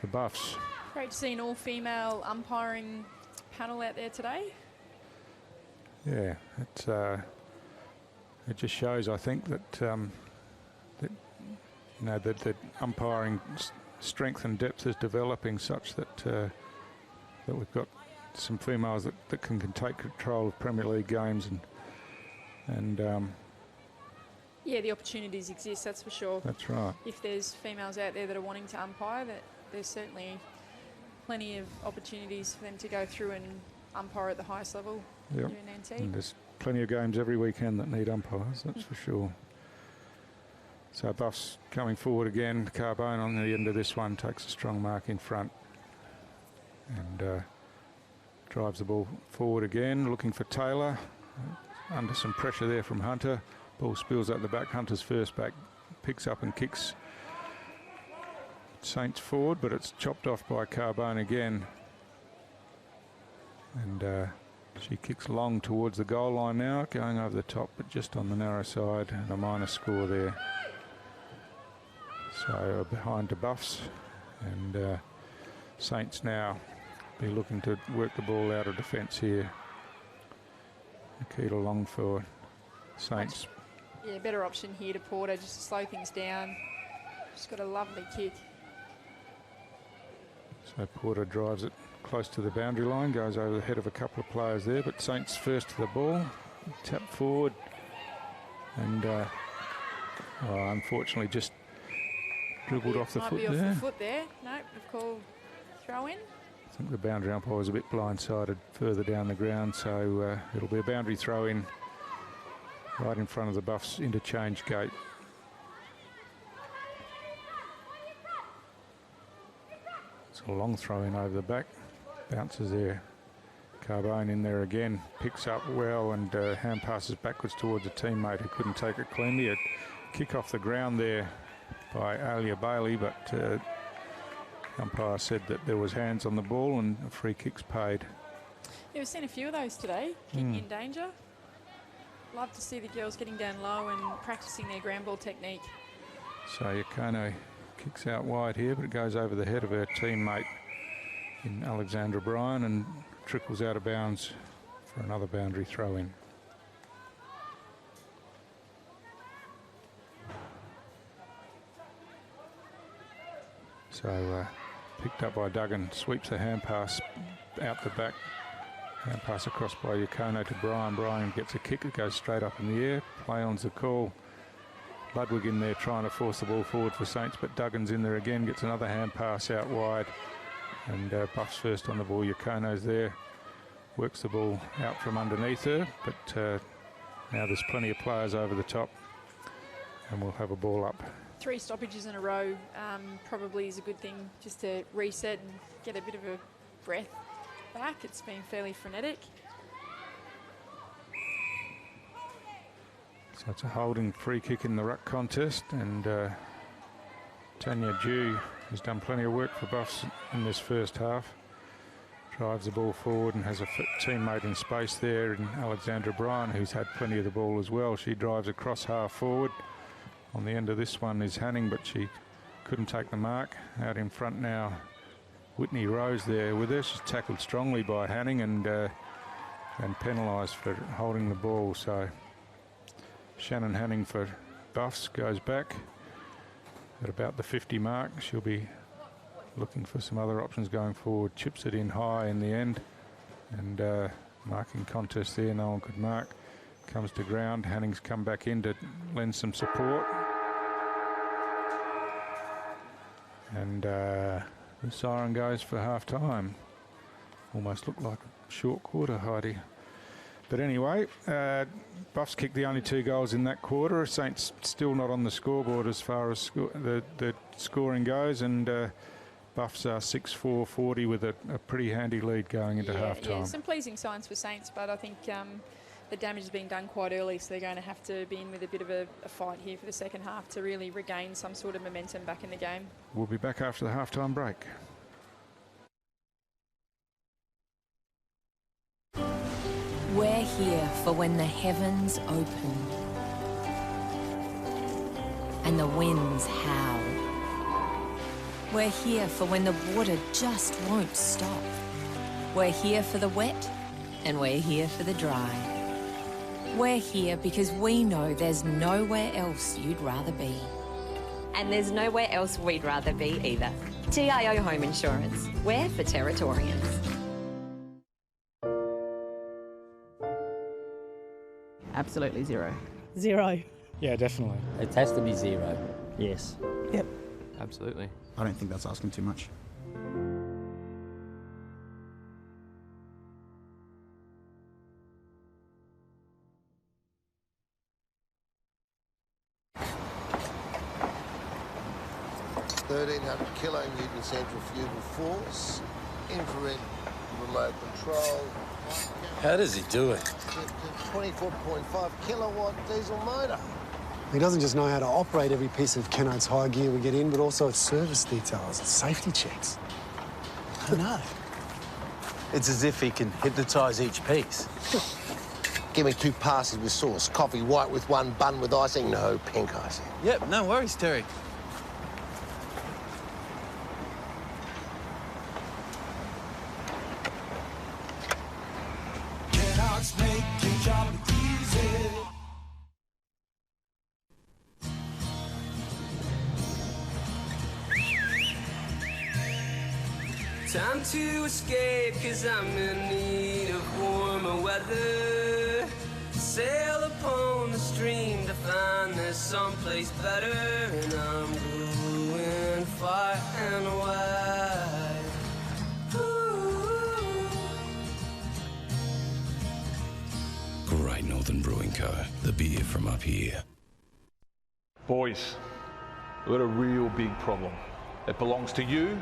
the Buffs. Great to see an all-female umpiring panel out there today. Yeah, it just shows, I think, that that umpiring strength and depth is developing such that that we've got some females that can take control of Premier League games, and yeah, the opportunities exist, that's for sure. That's right. If there's females out there that are wanting to umpire, that there's certainly plenty of opportunities for them to go through and umpire at the highest level here in NT. And there's plenty of games every weekend that need umpires, that's for sure. So Buffs coming forward again. Carbone on the end of this one takes a strong mark in front and drives the ball forward again, looking for Taylor. Under some pressure there from Hunter. Ball spills out the back. Hunter's first back, picks up and kicks Saints forward, but it's chopped off by Carbone again. And she kicks long towards the goal line now, going over the top, but just on the narrow side, and a minus score there. So behind the Buffs, and Saints now be looking to work the ball out of defence here. Nikita Long for Saints. Yeah, better option here to Porter, just to slow things down. She's got a lovely kick. So Porter drives it close to the boundary line, goes over the head of a couple of players there, but Saints first to the ball, tap forward, and unfortunately just dribbled off the foot there. Might be off the foot there. No, we've called throw in. I think the boundary umpire was a bit blindsided further down the ground, so it'll be a boundary throw in right in front of the Buffs interchange gate. It's a long throw in over the back, bounces there. Carbone in there again, picks up well and hand passes backwards towards a teammate who couldn't take it cleanly. A kick off the ground there by Alia Bailey, but the umpire said that there was hands on the ball and a free kick's paid. Yeah, we've seen a few of those today, kicking in danger. Love to see the girls getting down low and practicing their ground ball technique. So Yakono Kicks out wide here, but it goes over the head of her teammate in Alexandra Bryan and trickles out of bounds for another boundary throw in. So picked up by Duggan, sweeps the hand pass out the back. Hand pass across by Yakono to Bryan. Bryan gets a kick, it goes straight up in the air. Play on's the call. Ludwig in there trying to force the ball forward for Saints, but Duggan's in there again, gets another hand pass out wide. And Buff's first on the ball. Yakono's there, works the ball out from underneath her, but now there's plenty of players over the top, and we'll have a ball up. 3 stoppages in a row probably is a good thing, just to reset and get a bit of a breath back. It's been fairly frenetic. So it's a holding free kick in the ruck contest, and Tanya Dew has done plenty of work for Buffs in this first half. Drives the ball forward and has a teammate in space there in Alexandra Bryan, who's had plenty of the ball as well. She drives across half forward. On the end of this one is Hanning, but she couldn't take the mark. Out in front now, Whitney Rose there with her. She's tackled strongly by Hanning and penalised for holding the ball. So Shannon Hanning for Buffs goes back at about the 50 mark. She'll be looking for some other options going forward. Chips it in high in the end, and marking contest there. No one could mark. Comes to ground. Hanning's come back in to lend some support. And the siren goes for half time. Almost looked like a short quarter, Heidi. But anyway, Buffs kicked the only 2 goals in that quarter. Saints still not on the scoreboard as far as the scoring goes, and Buffs are 6-4-40 with a pretty handy lead going into half time. Yeah, some pleasing signs for Saints, but I think the damage has been done quite early, so they're going to have to be in with a bit of a fight here for the second half to really regain some sort of momentum back in the game. We'll be back after the half-time break. We're here for when the heavens open and the winds howl. We're here for when the water just won't stop. We're here for the wet and we're here for the dry. We're here because we know there's nowhere else you'd rather be. And there's nowhere else we'd rather be either. TIO Home Insurance. We're for Territorians. Absolutely 0. 0. Yeah, definitely. It has to be 0. Yes. Yep. Absolutely. I don't think that's asking too much. kilonewton centrifugal force, infrared remote control. How does he do it? 24.5 kilowatt diesel motor. He doesn't just know how to operate every piece of Kennard's high gear we get in, but also its service details, its safety checks. I don't know. It's as if he can hypnotise each piece. Give me 2 passes with sauce. Coffee white with 1, bun with icing, no pink icing. Yep, no worries, Terry. Time to escape, 'cause I'm in need of warmer weather. Sail upon the stream to find there's someplace better. And I'm going far and wide. Ooh. Great Northern Brewing Co., the beer from up here. Boys, we've got a real big problem. It belongs to you,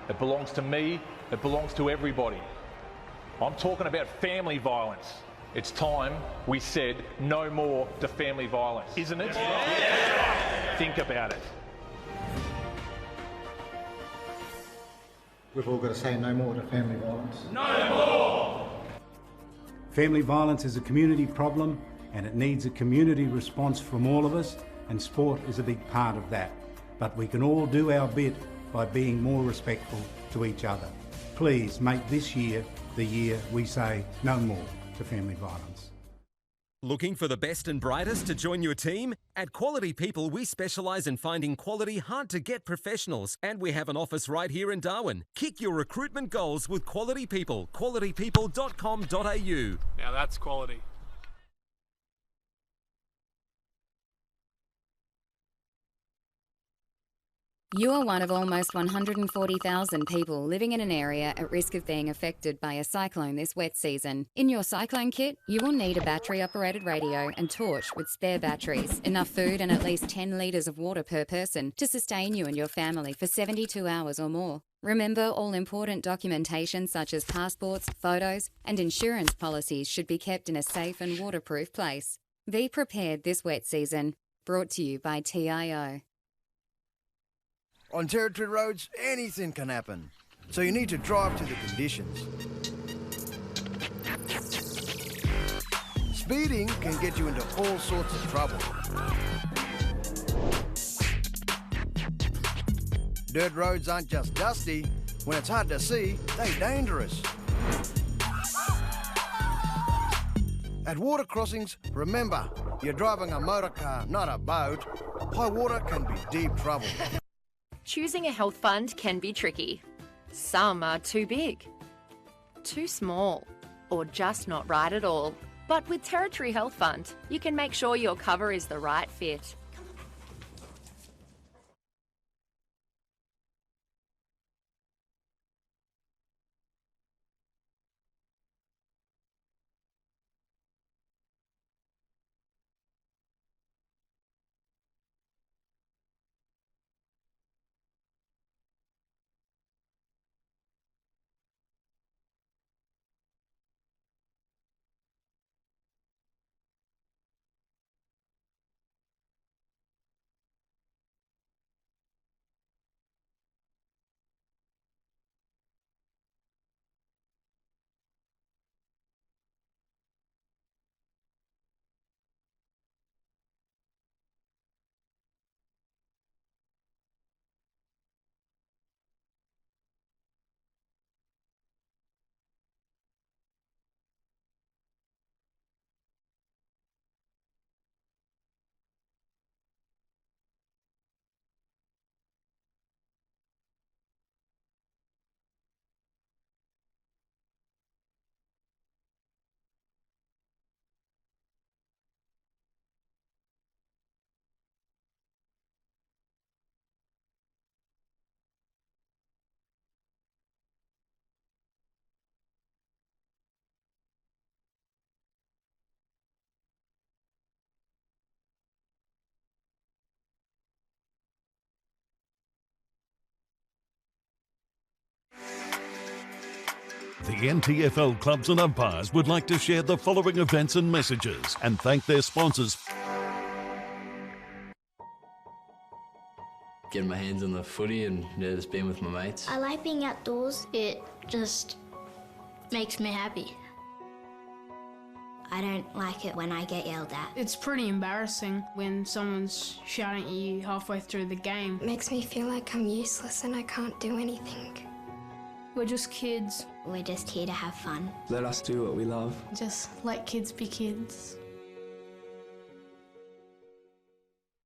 it belongs to me, it belongs to everybody. I'm talking about family violence. It's time we said no more to family violence, isn't it? Yeah. Think about it. We've all got to say no more to family violence. No more! Family violence is a community problem and it needs a community response from all of us, and sport is a big part of that. but we can all do our bit by being more respectful to each other. Please make this year the year we say no more to family violence. Looking for the best and brightest to join your team? At Quality People, we specialise in finding quality, hard-to-get professionals, and we have an office right here in Darwin. Kick your recruitment goals with Quality People. qualitypeople.com.au. Now that's quality. You are one of almost 140,000 people living in an area at risk of being affected by a cyclone this wet season. In your cyclone kit, you will need a battery-operated radio and torch with spare batteries, enough food and at least 10 litres of water per person to sustain you and your family for 72 hours or more. Remember, all important documentation such as passports, photos and insurance policies should be kept in a safe and waterproof place. Be prepared this wet season. Brought to you by TIO. On territory roads, anything can happen, so you need to drive to the conditions. Speeding can get you into all sorts of trouble. Dirt roads aren't just dusty. When it's hard to see, they're dangerous. At water crossings, remember, you're driving a motor car, not a boat. High water can be deep trouble. Choosing a health fund can be tricky. Some are too big, too small, or just not right at all. But with Territory Health Fund, you can make sure your cover is the right fit. The NTFL clubs and umpires would like to share the following events and messages and thank their sponsors. Getting my hands on the footy and just being with my mates. I like being outdoors. It just makes me happy. I don't like it when I get yelled at. It's pretty embarrassing when someone's shouting at you halfway through the game. It makes me feel like I'm useless and I can't do anything. We're just kids. We're just here to have fun. Let us do what we love. Just let kids be kids.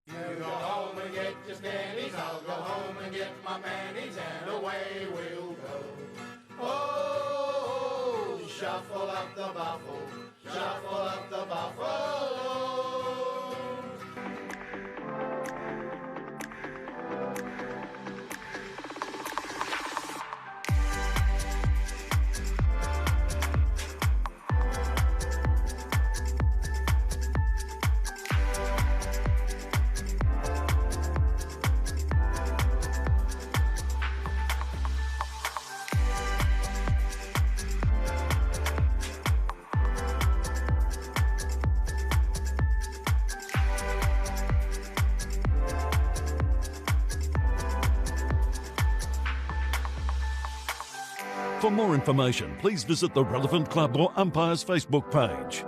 You go home and get your scannies, I'll go home and get my mannies, and away we'll go. Oh, shuffle up the buffalo, shuffle up the buffalo. For more information, please visit the relevant club or umpire's Facebook page.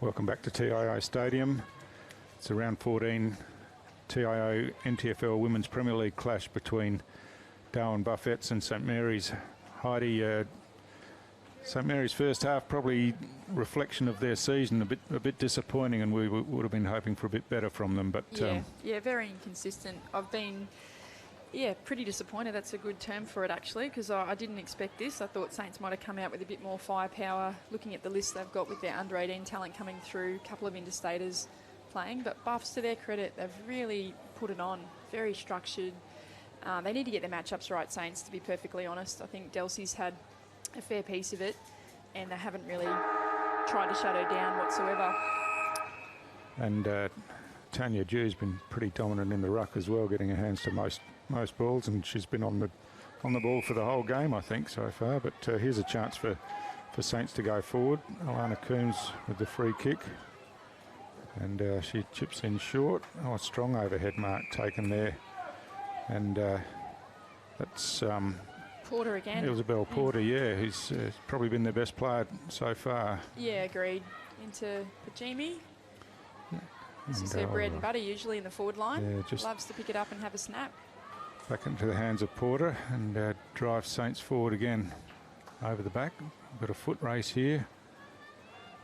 Welcome back to TIO Stadium. It's a round 14 TIO NTFL Women's Premier League clash between Darwin Buffets and St Mary's. Heidi, St Mary's first half probably reflection of their season, a bit disappointing, and we would have been hoping for a bit better from them. But yeah, very inconsistent. I've been pretty disappointed. That's a good term for it, actually, because I didn't expect this. I thought Saints might have come out with a bit more firepower, looking at the list they've got with their under-18 talent coming through, a couple of interstaters playing. But Buffs, to their credit, they've really put it on, very structured. They need to get their matchups right, Saints, to be perfectly honest. I think Delsey's had a fair piece of it, and they haven't really tried to shut her down whatsoever. And Tanya Dew's been pretty dominant in the ruck as well, getting her hands to most balls, and she's been on the ball for the whole game, I think, so far. But here's a chance for Saints to go forward. Alana Coombs with the free kick, and she chips in short. Oh, a strong overhead mark taken there, and that's Porter again. Isabel Porter, yeah, who's probably been their best player so far. Yeah, agreed. Into Pajimi. This is her bread and butter usually in the forward line. Yeah, just loves to pick it up and have a snap. Back into the hands of Porter, and drives Saints forward again over the back. Got a foot race here.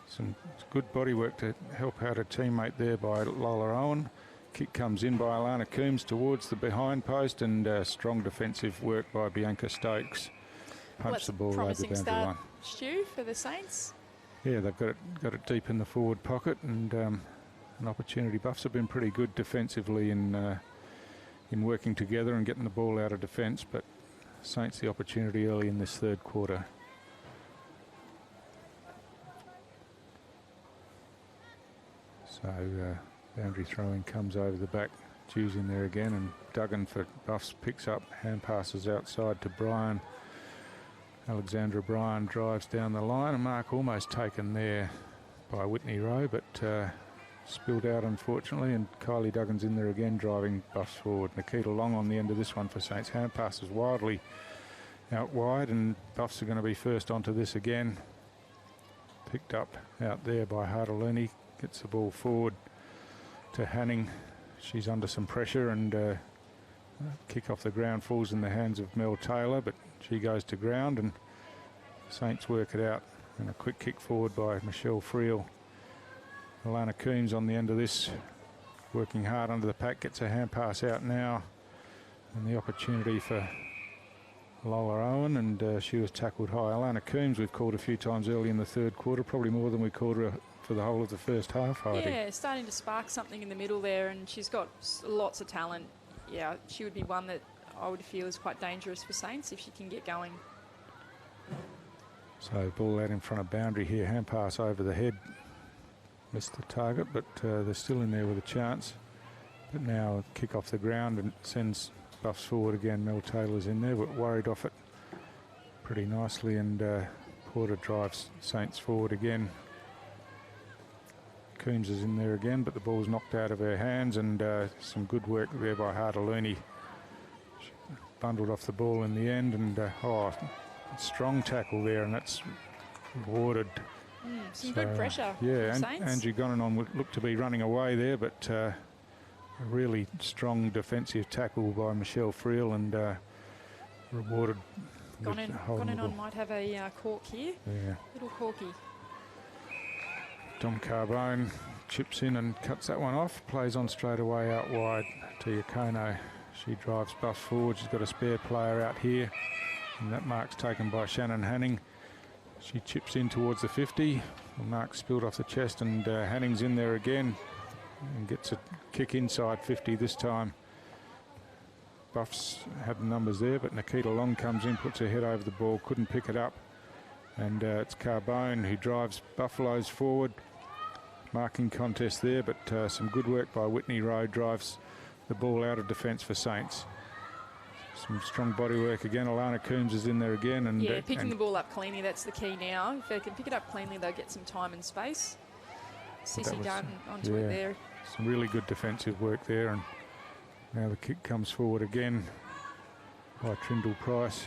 Some good body work to help out a teammate there by Lola Owen. Kick comes in by Alana Coombs towards the behind post, and strong defensive work by Bianca Stokes. Punch the ball over the boundary line. Stu, for the Saints. Yeah, they've got it deep in the forward pocket, and an opportunity. Buffs have been pretty good defensively in working together and getting the ball out of defence, but Saints the opportunity early in this third quarter. So boundary throwing comes over the back. Dew's in there again, and Duggan for Buffs picks up, hand passes outside to Bryan. Alexandra Bryan drives down the line, a mark almost taken there by Whitney Rowe, but spilled out unfortunately, and Kylie Duggan's in there again driving Buffs forward. Nikita Long on the end of this one for Saints. Hand passes wildly out wide, and Buffs are going to be first onto this again. Picked up out there by Hartaluni. Gets the ball forward to Hanning. She's under some pressure, and kick off the ground falls in the hands of Mel Taylor, but she goes to ground, and Saints work it out. And a quick kick forward by Michelle Friel. Alana Coombs on the end of this, working hard under the pack, gets a hand pass out now, and the opportunity for Lola Owen, and she was tackled high. Alana Coombs we've called a few times early in the third quarter, probably more than we called her for the whole of the first half, Heidi. Yeah, starting to spark something in the middle there, and she's got lots of talent. Yeah, she would be one that I would feel is quite dangerous for Saints if she can get going. So ball out in front of boundary here, hand pass over the head. Missed the target, but they're still in there with a chance. But now kick off the ground and sends Buffs forward again. Mel Taylor's in there, but worried off it pretty nicely, and Porter drives Saints forward again. Coombs is in there again, but the ball's knocked out of her hands, and some good work there by Hartaluni. She bundled off the ball in the end, and strong tackle there, and that's rewarded. Some good pressure. Yeah, from Saints. Angie Gonanon would look to be running away there, but a really strong defensive tackle by Michelle Friel, and rewarded. Gonanon might have a cork here. Yeah. Little corky. Dom Carbone chips in and cuts that one off. Plays on straight away out wide to Yakono. She drives Buffs forward. She's got a spare player out here, and that mark's taken by Shannon Hanning. She chips in towards the 50. The mark spilled off the chest, and Hanning's in there again and gets a kick inside 50 this time. Buffs had the numbers there, but Nikita Long comes in, puts her head over the ball, couldn't pick it up. And it's Carbone who drives Buffaloes forward. Marking contest there, but some good work by Whitney Rowe drives the ball out of defence for Saints. Some strong body work again. Alana Coombs is in there again. And picking the ball up cleanly, that's the key now. If they can pick it up cleanly, they'll get some time and space. Sissy Dunn onto it there. Some really good defensive work there, and now the kick comes forward again by Trindle Price.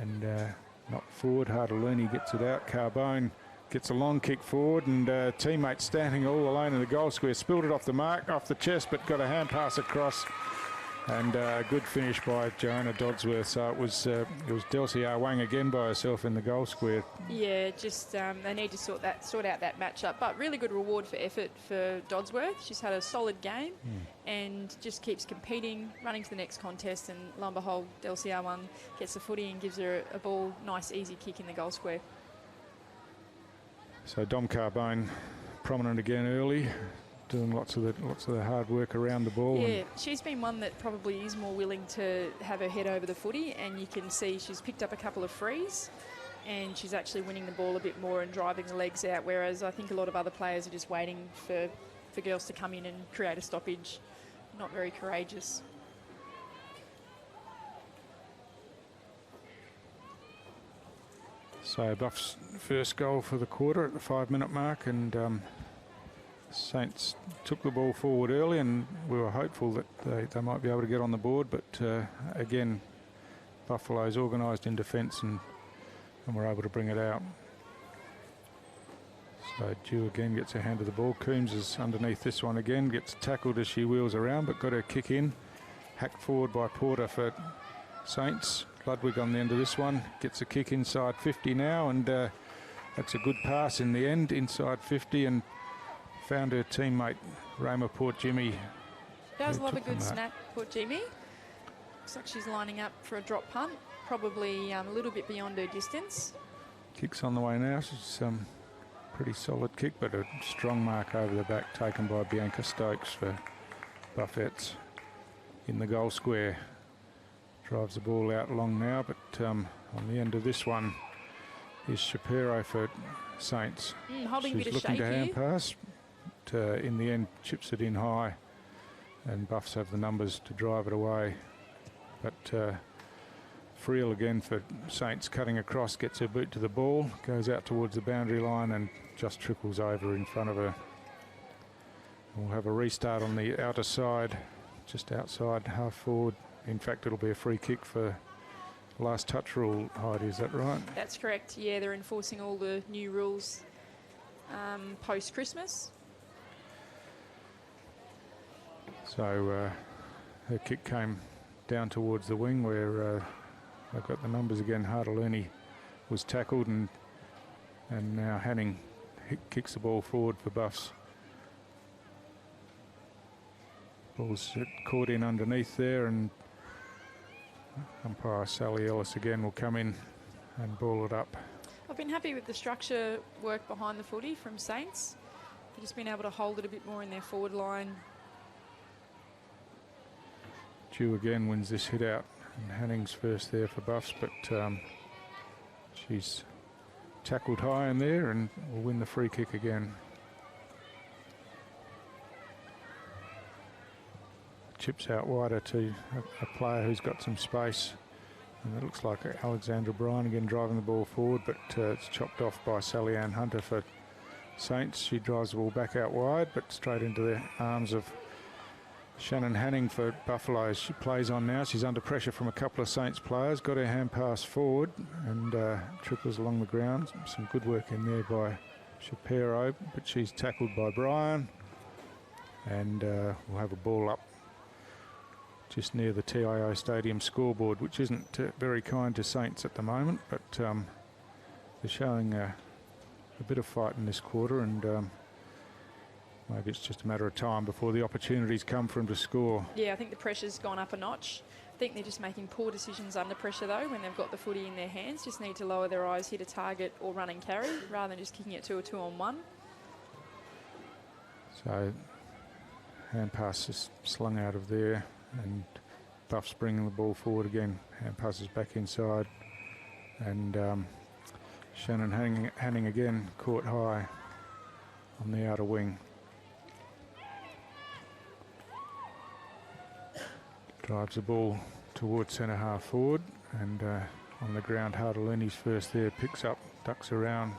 And not forward, Hartaluni gets it out. Carbone Gets a long kick forward, and teammate standing all alone in the goal square. Spilled it off the mark, off the chest, but got a hand pass across. And good finish by Joanna Dodsworth. So it was Delcy Wang again by herself in the goal square. Yeah, just they need to sort out that matchup. But really good reward for effort for Dodsworth. She's had a solid game and just keeps competing, running to the next contest. And lo and behold, Delcy Wang gets the footy and gives her a ball, nice easy kick in the goal square. So Dom Carbone prominent again early, doing lots of the hard work around the ball. Yeah, she's been one that probably is more willing to have her head over the footy, and you can see she's picked up a couple of frees and she's actually winning the ball a bit more and driving the legs out, whereas I think a lot of other players are just waiting for girls to come in and create a stoppage. Not very courageous. So Buff's first goal for the quarter at the 5-minute mark, and Saints took the ball forward early, and we were hopeful that they might be able to get on the board, but again, Buffalo's organised in defence and were able to bring it out. So Dew again gets her hand to the ball. Coombs is underneath this one again, gets tackled as she wheels around, but got her kick in. Hacked forward by Porter for Saints. Ludwig on the end of this one, gets a kick inside 50 now, and that's a good pass in the end, inside 50, and found her teammate Roma Port Jimmy. Does love a good snap, Port Jimmy. Looks like she's lining up for a drop punt, probably a little bit beyond her distance. Kick's on the way now. She's pretty solid kick, but a strong mark over the back taken by Bianca Stokes for Buffettes in the goal square. Drives the ball out long now, but on the end of this one is Shapiro for Saints. Holding She's a bit of looking shake to hand here. pass, but in the end chips it in high, and Buffs have the numbers to drive it away. But Friel again for Saints, cutting across, gets her boot to the ball, goes out towards the boundary line and just trickles over in front of her. We'll have a restart on the outer side, just outside half forward. In fact, it'll be a free kick for last touch rule, Heidi, is that right? That's correct. Yeah, they're enforcing all the new rules post-Christmas. So her kick came down towards the wing where I've got the numbers again. Hartaluni was tackled, and now Hanning kicks the ball forward for Buffs. Ball's caught in underneath there, and umpire Sally Ellis again will come in and ball it up. I've been happy with the structure work behind the footy from Saints. They've just been able to hold it a bit more in their forward line. Dew again wins this hit out, and Hanning's first there for Buffs, but she's tackled high in there and will win the free kick again. Chips out wider to a player who's got some space, and it looks like Alexandra Bryan again driving the ball forward, but it's chopped off by Sally Ann Hunter for Saints. She drives the ball back out wide, but straight into the arms of Shannon Hanning for Buffalo. She plays on now. She's under pressure from a couple of Saints players. Got her hand pass forward and triples along the ground. Some good work in there by Shapiro, but she's tackled by Bryan, and we'll have a ball up just near the TIO Stadium scoreboard, which isn't very kind to Saints at the moment, but they're showing a bit of fight in this quarter, and maybe it's just a matter of time before the opportunities come for them to score. Yeah, I think the pressure's gone up a notch. I think they're just making poor decisions under pressure, though, when they've got the footy in their hands. Just need to lower their eyes, hit a target or run and carry, rather than just kicking it to a 2-on-1. So hand pass is slung out of there, and Buff's bringing the ball forward again. Hand passes back inside, and Shannon Hanning again caught high on the outer wing. Drives the ball towards centre half forward, and on the ground Hartaluni's first there, picks up, ducks around,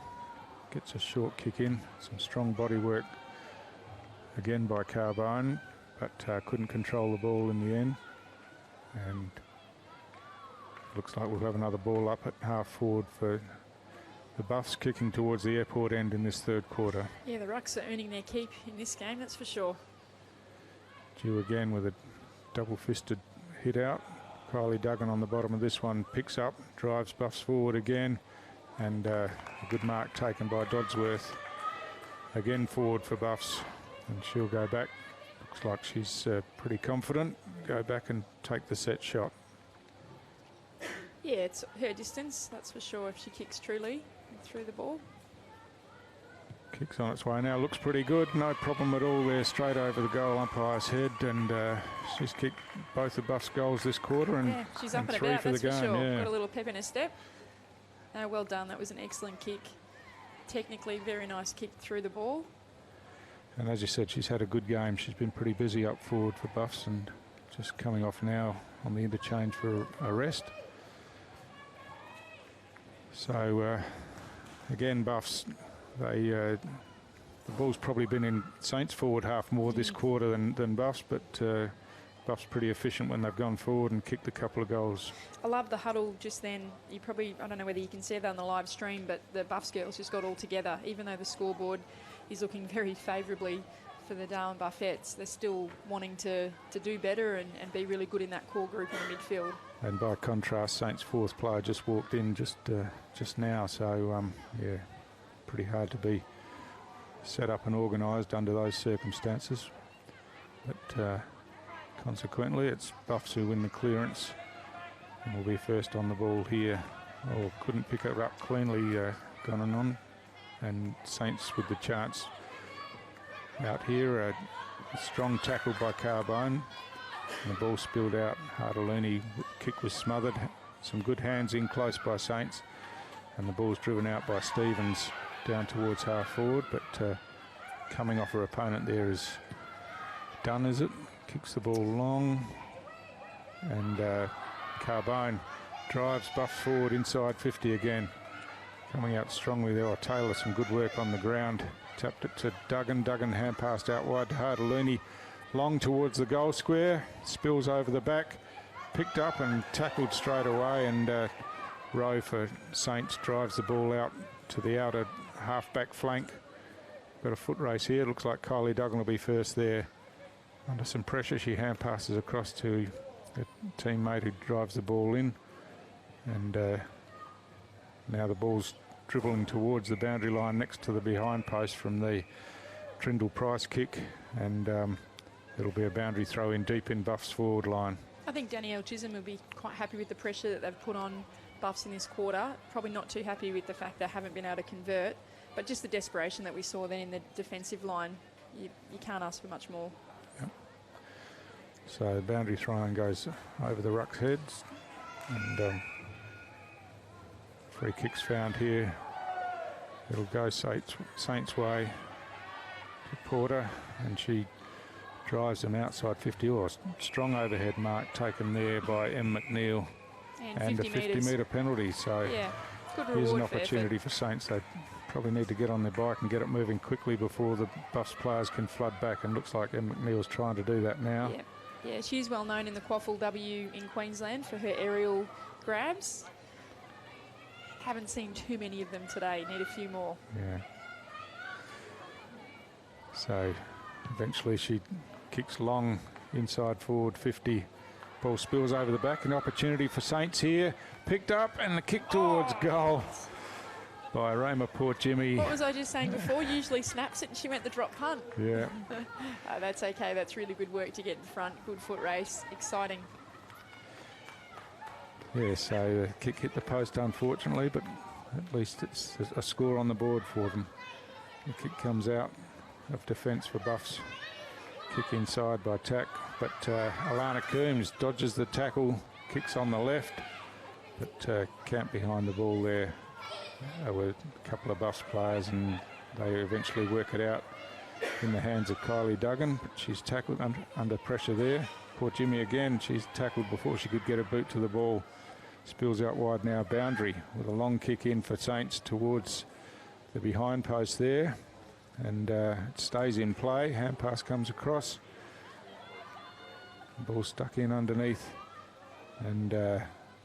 gets a short kick in. Some strong body work again by Carbone, but couldn't control the ball in the end, and looks like we'll have another ball up at half forward for the Buffs kicking towards the airport end in this third quarter. Yeah, the Rucks are earning their keep in this game, that's for sure. Due again with a double-fisted hit out. Kylie Duggan on the bottom of this one picks up, drives Buffs forward again, and a good mark taken by Dodsworth. Again forward for Buffs, and she'll go back. Looks like she's pretty confident. Go back and take the set shot. Yeah, it's her distance, that's for sure, if she kicks truly through the ball. Kicks on its way now, looks pretty good, no problem at all there, straight over the goal umpire's head, and she's kicked both the Buffs goals this quarter, and, yeah, she's up and three about, for that's the for game. sure. Yeah. Got a little pep in her step. Well done, that was an excellent kick. Technically, very nice kick through the ball. And as you said, she's had a good game. She's been pretty busy up forward for Buffs, and just coming off now on the interchange for a rest. So again, Buffs, the ball's probably been in Saints forward half more this quarter than Buffs, but Buffs pretty efficient when they've gone forward and kicked a couple of goals. I love the huddle just then. You probably, I don't know whether you can see that on the live stream, but the Buffs girls just got all together. Even though the scoreboard is looking very favourably for the Darwin Buffettes, they're still wanting to do better and be really good in that core group in the midfield. And by contrast, Saints' fourth player just walked in just now, so yeah, pretty hard to be set up and organised under those circumstances. But consequently, it's Buffs who win the clearance and will be first on the ball here. Oh, couldn't pick it up cleanly, gone on. And Saints with the chance out here. A strong tackle by Carbone. And the ball spilled out. Hardaluni kick was smothered. Some good hands in close by Saints. And the ball's driven out by Stevens down towards half forward. But coming off her opponent there is Dunn, is it? Kicks the ball long. And Carbone drives Buffs forward inside 50 again. Coming out strongly there. Taylor, some good work on the ground. Tapped it to Duggan. Duggan hand passed out wide to Hardaluni. Long towards the goal square. Spills over the back. Picked up and tackled straight away. And Rowe for Saints drives the ball out to the outer half-back flank. Got a foot race here. Looks like Kylie Duggan will be first there. Under some pressure, she hand passes across to a teammate who drives the ball in. And now the ball's dribbling towards the boundary line next to the behind post from the Trindle Price kick, and it'll be a boundary throw in deep in Buffs' forward line. I think Danielle Chisholm will be quite happy with the pressure that they've put on Buffs in this quarter. Probably not too happy with the fact they haven't been able to convert, but just the desperation that we saw then in the defensive line, you can't ask for much more. Yep. So the boundary throw-in goes over the ruck's heads, and free kicks found here. It'll go Saints' way to Porter, and she drives them outside 50. Oh, strong overhead mark taken there by M. McNeil, and a 50-metre penalty. So yeah, good here's an reward opportunity for Saints. They probably need to get on their bike and get it moving quickly before the Buffs players can flood back, and looks like M. McNeil's trying to do that now. Yeah, she's well known in the Quaffle W in Queensland for her aerial grabs. Haven't seen too many of them today. Need a few more. Yeah. So eventually she kicks long inside forward 50. Ball spills over the back. An opportunity for Saints here. Picked up, and the kick towards goal by Roma Port Jimmy. What was I just saying before? Usually snaps it and she went the drop punt. Yeah. That's okay. That's really good work to get in front. Good foot race. Exciting. Yeah, so the kick hit the post unfortunately, but at least it's a score on the board for them. The kick comes out of defence for Buffs. Kick inside by Tack, but Alana Coombs dodges the tackle, kicks on the left, but Camp behind the ball there. There were a couple of Buffs players, and they eventually work it out in the hands of Kylie Duggan, but she's tackled under pressure there. Poor Jimmy again, she's tackled before she could get a boot to the ball. Spills out wide now, boundary, with a long kick in for Saints towards the behind post there. And it stays in play. Hand pass comes across. Ball stuck in underneath. And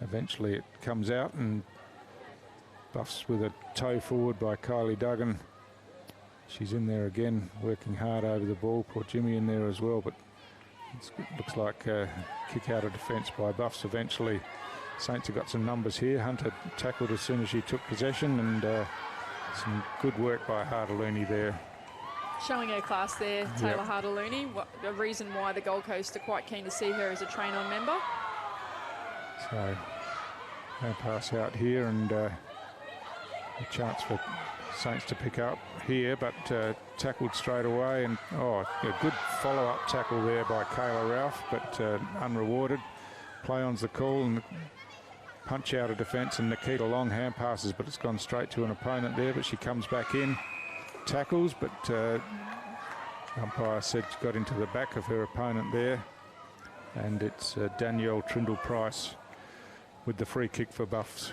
eventually it comes out, and Buffs with a toe forward by Kylie Duggan. She's in there again, working hard over the ball. Poor Jimmy in there as well, but it looks like a kick out of defence by Buffs eventually. Saints have got some numbers here. Hunter tackled as soon as she took possession, and some good work by Harder-Looney there. Showing her class there, Taylor Harder-Looney. The reason why the Gold Coast are quite keen to see her as a train-on member. So, no pass out here, and a chance for Saints to pick up here, but tackled straight away, and a good follow-up tackle there by Kayla Ralph, but unrewarded. Play on's the call, and punch out of defence, and Nikita Long hand passes, but it's gone straight to an opponent there, but she comes back in, tackles, but umpire said she got into the back of her opponent there, and it's Danielle Trindle-Price with the free kick for Buffs.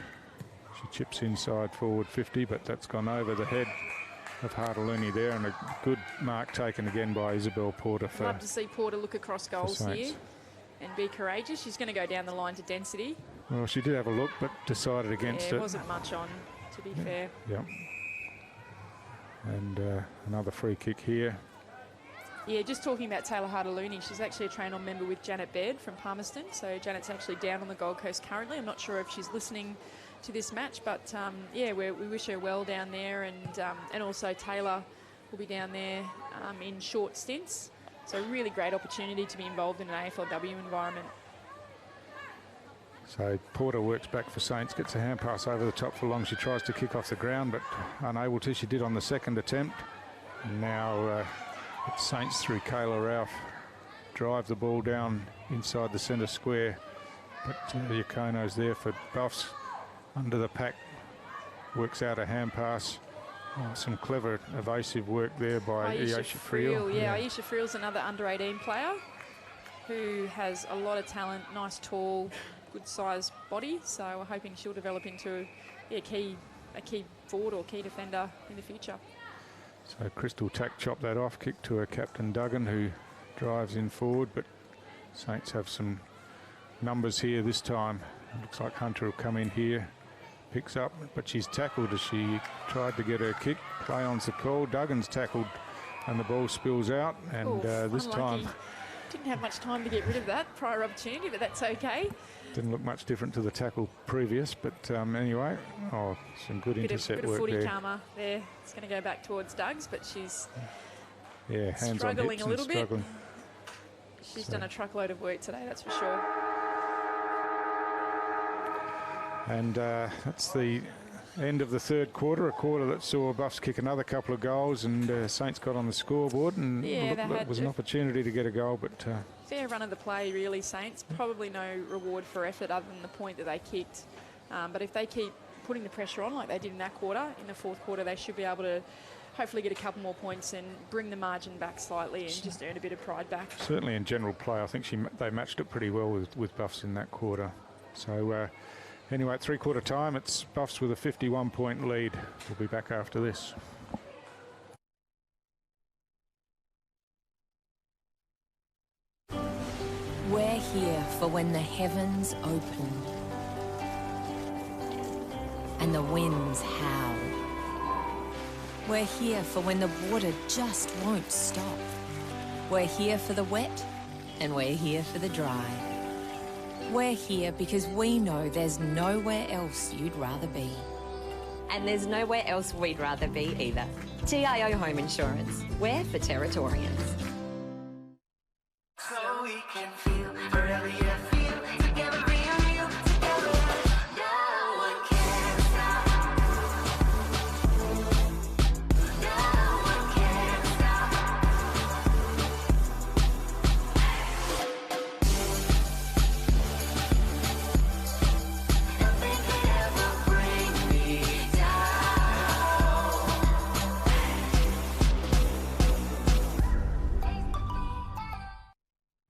She chips inside forward 50, but that's gone over the head of Harder-Looney there, and a good mark taken again by Isabel Porter. Love to see Porter look across goals here and be courageous. She's going to go down the line to density. Well, she did have a look, but decided against it. It wasn't much on, to be fair. Yeah. And another free kick here. Yeah, just talking about Taylor Harder-Looney, she's actually a train-on member with Janet Baird from Palmerston. So Janet's actually down on the Gold Coast currently. I'm not sure if she's listening to this match, but yeah, we wish her well down there, and also Taylor will be down there in short stints. So really great opportunity to be involved in an AFLW environment. So Porter works back for Saints, gets a hand pass over the top for Long. She tries to kick off the ground, but unable to. She did on the second attempt. And now it's Saints through Kayla Ralph. Drive the ball down inside the centre square. But Yakono's there for Buffs. Under the pack, works out a hand pass. Some clever evasive work there by Aisha Friel. Yeah, Aisha Friel's another under-18 player who has a lot of talent, nice, tall, good-sized body. So we're hoping she'll develop into a key forward or key defender in the future. So Crystal Tack chopped that off, kick to her captain Duggan, who drives in forward, but Saints have some numbers here this time. It looks like Hunter will come in here, picks up, but she's tackled as she tried to get her kick. Play on's the call. Duggan's tackled, and the ball spills out, and this time didn't have much time to get rid of that prior opportunity, but that's okay. Didn't look much different to the tackle previous, but anyway, some good intercept bit of work footy there. karma there. It's going to go back towards Doug's, but she's hands struggling on a little bit. Struggling. She's done a truckload of work today, that's for sure. And that's the end of the third quarter, a quarter that saw Buffs kick another couple of goals, and Saints got on the scoreboard, and it was an opportunity to get a goal, but fair run of the play, really, Saints. Probably no reward for effort other than the point that they kicked. But if they keep putting the pressure on like they did in that quarter, in the fourth quarter, they should be able to hopefully get a couple more points and bring the margin back slightly and just earn a bit of pride back. Certainly in general play, I think they matched it pretty well with Buffs in that quarter. So anyway, at three-quarter time, it's Buffs with a 51-point lead. We'll be back after this. We're here for when the heavens open and the winds howl. We're here for when the water just won't stop. We're here for the wet and we're here for the dry. We're here because we know there's nowhere else you'd rather be. And there's nowhere else we'd rather be either. TIO Home Insurance. We're for Territorians. So we can feel forever, yeah, feel together, real together. No one can stop. No one can stop. Nothing could ever bring me down.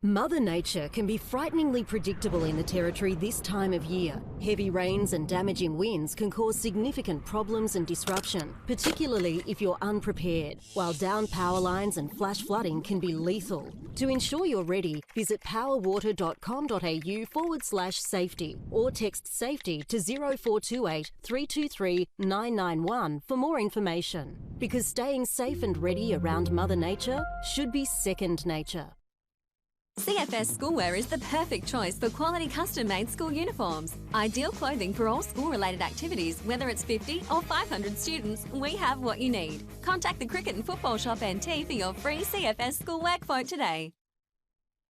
Mother Nature can be frighteningly predictable in the Territory this time of year. Heavy rains and damaging winds can cause significant problems and disruption, particularly if you're unprepared, while downed power lines and flash flooding can be lethal. To ensure you're ready, visit powerwater.com.au/safety or text SAFETY to 0428 323 991 for more information. Because staying safe and ready around Mother Nature should be second nature. CFS Schoolwear is the perfect choice for quality custom-made school uniforms. Ideal clothing for all school-related activities, whether it's 50 or 500 students, we have what you need. Contact the Cricket and Football Shop NT for your free CFS Schoolwear quote today.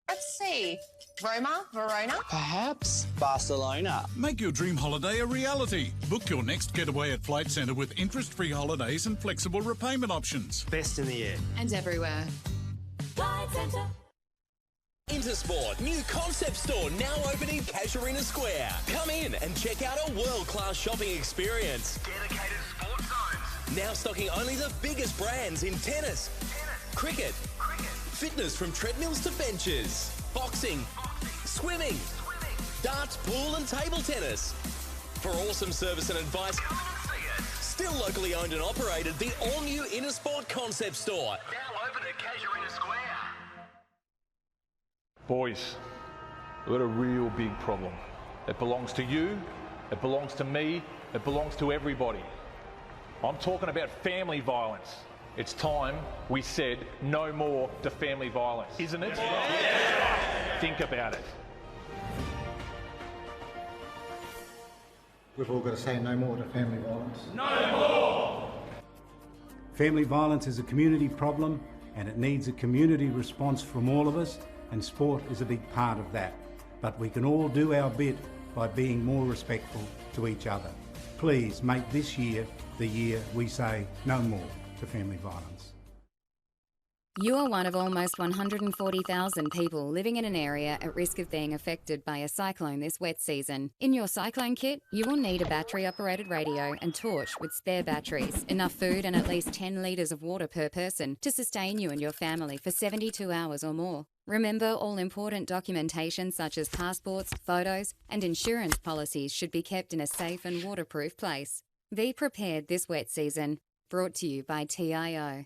Let's see. Roma, Verona? Perhaps Barcelona. Make your dream holiday a reality. Book your next getaway at Flight Centre with interest-free holidays and flexible repayment options. Best in the air. And everywhere. Flight Centre. Intersport, new concept store now open in Casuarina Square. Come in and check out a world-class shopping experience. Dedicated sports zones. Now stocking only the biggest brands in tennis, cricket, fitness from treadmills to benches, boxing, swimming, darts, pool and table tennis. For awesome service and advice, come in and see it. Still locally owned and operated, the all-new Intersport concept store. Now open at Casuarina Square. Boys, we've got a real big problem. It belongs to you, it belongs to me, it belongs to everybody. I'm talking about family violence. It's time we said no more to family violence, isn't it? Yeah. Think about it. We've all got to say no more to family violence. No more! Family violence is a community problem and it needs a community response from all of us, and sport is a big part of that. But we can all do our bit by being more respectful to each other. Please make this year the year we say no more to family violence. You are one of almost 140,000 people living in an area at risk of being affected by a cyclone this wet season. In your cyclone kit, you will need a battery-operated radio and torch with spare batteries, enough food and at least 10 litres of water per person to sustain you and your family for 72 hours or more. Remember, all important documentation such as passports, photos and insurance policies should be kept in a safe and waterproof place. Be prepared this wet season. Brought to you by TIO.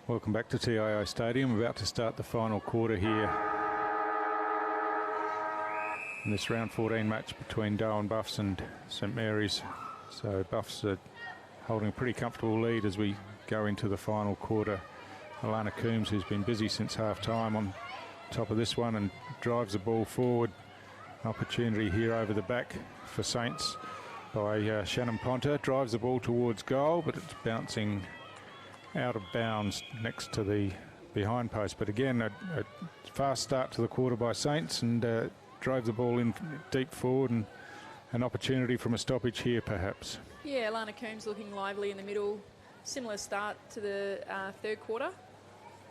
Welcome back to TIO Stadium. We're about to start the final quarter here in this round 14 match between Darwin Buffs and St Mary's. So Buffs are holding a pretty comfortable lead as we go into the final quarter. Alana Coombs, who's been busy since half-time, on top of this one and drives the ball forward. Opportunity here over the back for Saints by Shannon Ponter. Drives the ball towards goal, but it's bouncing out of bounds next to the behind post. But again, a fast start to the quarter by Saints, and drove the ball in deep forward, and an opportunity from a stoppage here perhaps. Yeah, Alana Coombs looking lively in the middle. Similar start to the third quarter.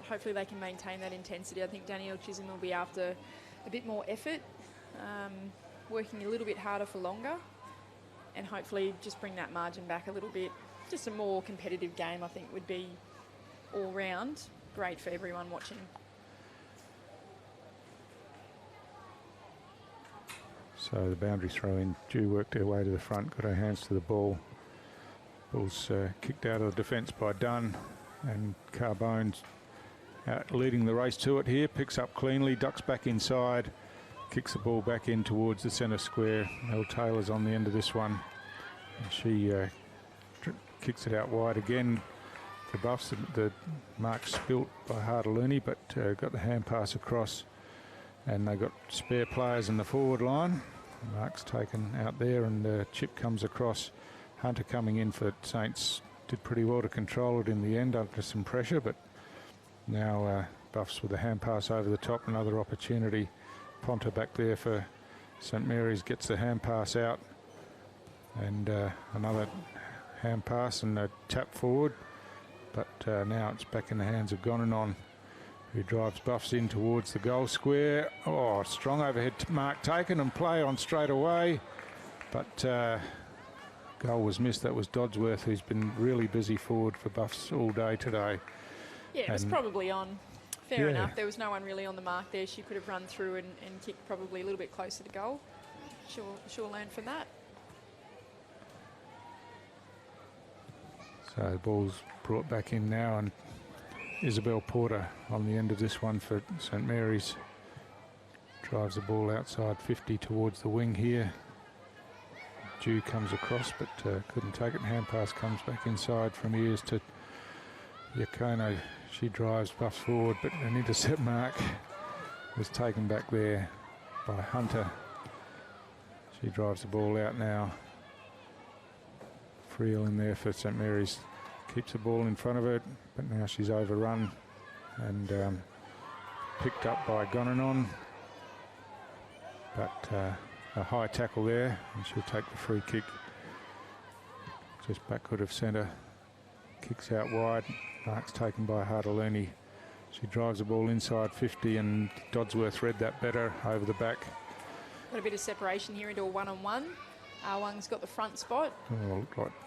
Hopefully they can maintain that intensity. I think Danielle Chisholm will be after a bit more effort, working a little bit harder for longer, and hopefully just bring that margin back a little bit. Just a more competitive game, I think, would be all round great for everyone watching. So the boundary throw in, Dew worked her way to the front, got her hands to the ball. Ball's kicked out of the defence by Dunn, and Carbone's out leading the race to it here, picks up cleanly, ducks back inside, kicks the ball back in towards the centre square. Mel Taylor's on the end of this one, and she kicks it out wide again. for Buffs. The mark spilt by Hartaluni, but got the hand pass across, and they got spare players in the forward line. Mark's taken out there, and chip comes across. Hunter coming in for Saints did pretty well to control it in the end under some pressure, but now Buffs with the hand pass over the top, another opportunity. Ponta back there for St Mary's, gets the hand pass out, and another hand pass and a tap forward, but now it's back in the hands of Gonanon, who drives Buffs in towards the goal square. Oh, strong overhead mark taken and play on straight away, but goal was missed. That was Dodsworth, who's been really busy forward for Buffs all day today. Yeah, it was probably on. Fair enough. There was no one really on the mark there. She could have run through and kicked probably a little bit closer to goal. She'll learn from that. So the ball's brought back in now, and Isabel Porter on the end of this one for St Mary's. Drives the ball outside 50 towards the wing here. Dew comes across, but couldn't take it. Hand pass comes back inside from Ears to Yakono. She drives Buffs forward, but an intercept mark was taken back there by Hunter. She drives the ball out now. Friel in there for St Mary's. Keeps the ball in front of her, but now she's overrun and picked up by Gonanon. But a high tackle there, and she'll take the free kick. Just backward of centre. Kicks out wide. Mark's taken by Hartaluni. She drives the ball inside 50, and Dodsworth read that better over the back. Got a bit of separation here into a one-on-one. Awang's got the front spot. Oh,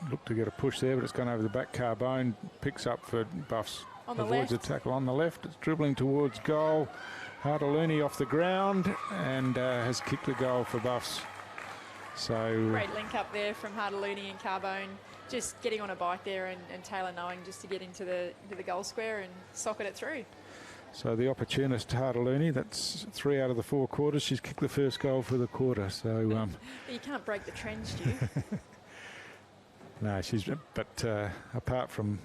looked to get a push there, but it's gone over the back. Carbone picks up for Buffs. On the avoids left. a tackle on the left. It's dribbling towards goal. Hartaluni off the ground and has kicked the goal for Buffs. So Great link up there from Hartaluni and Carbone. Just getting on a bike there and Taylor knowing just to get into the goal square and socket it through. So the opportunist Hartaluni, that's 3 out of the 4 quarters. She's kicked the first goal for the quarter. So You can't break the trend, Stu. no, but apart from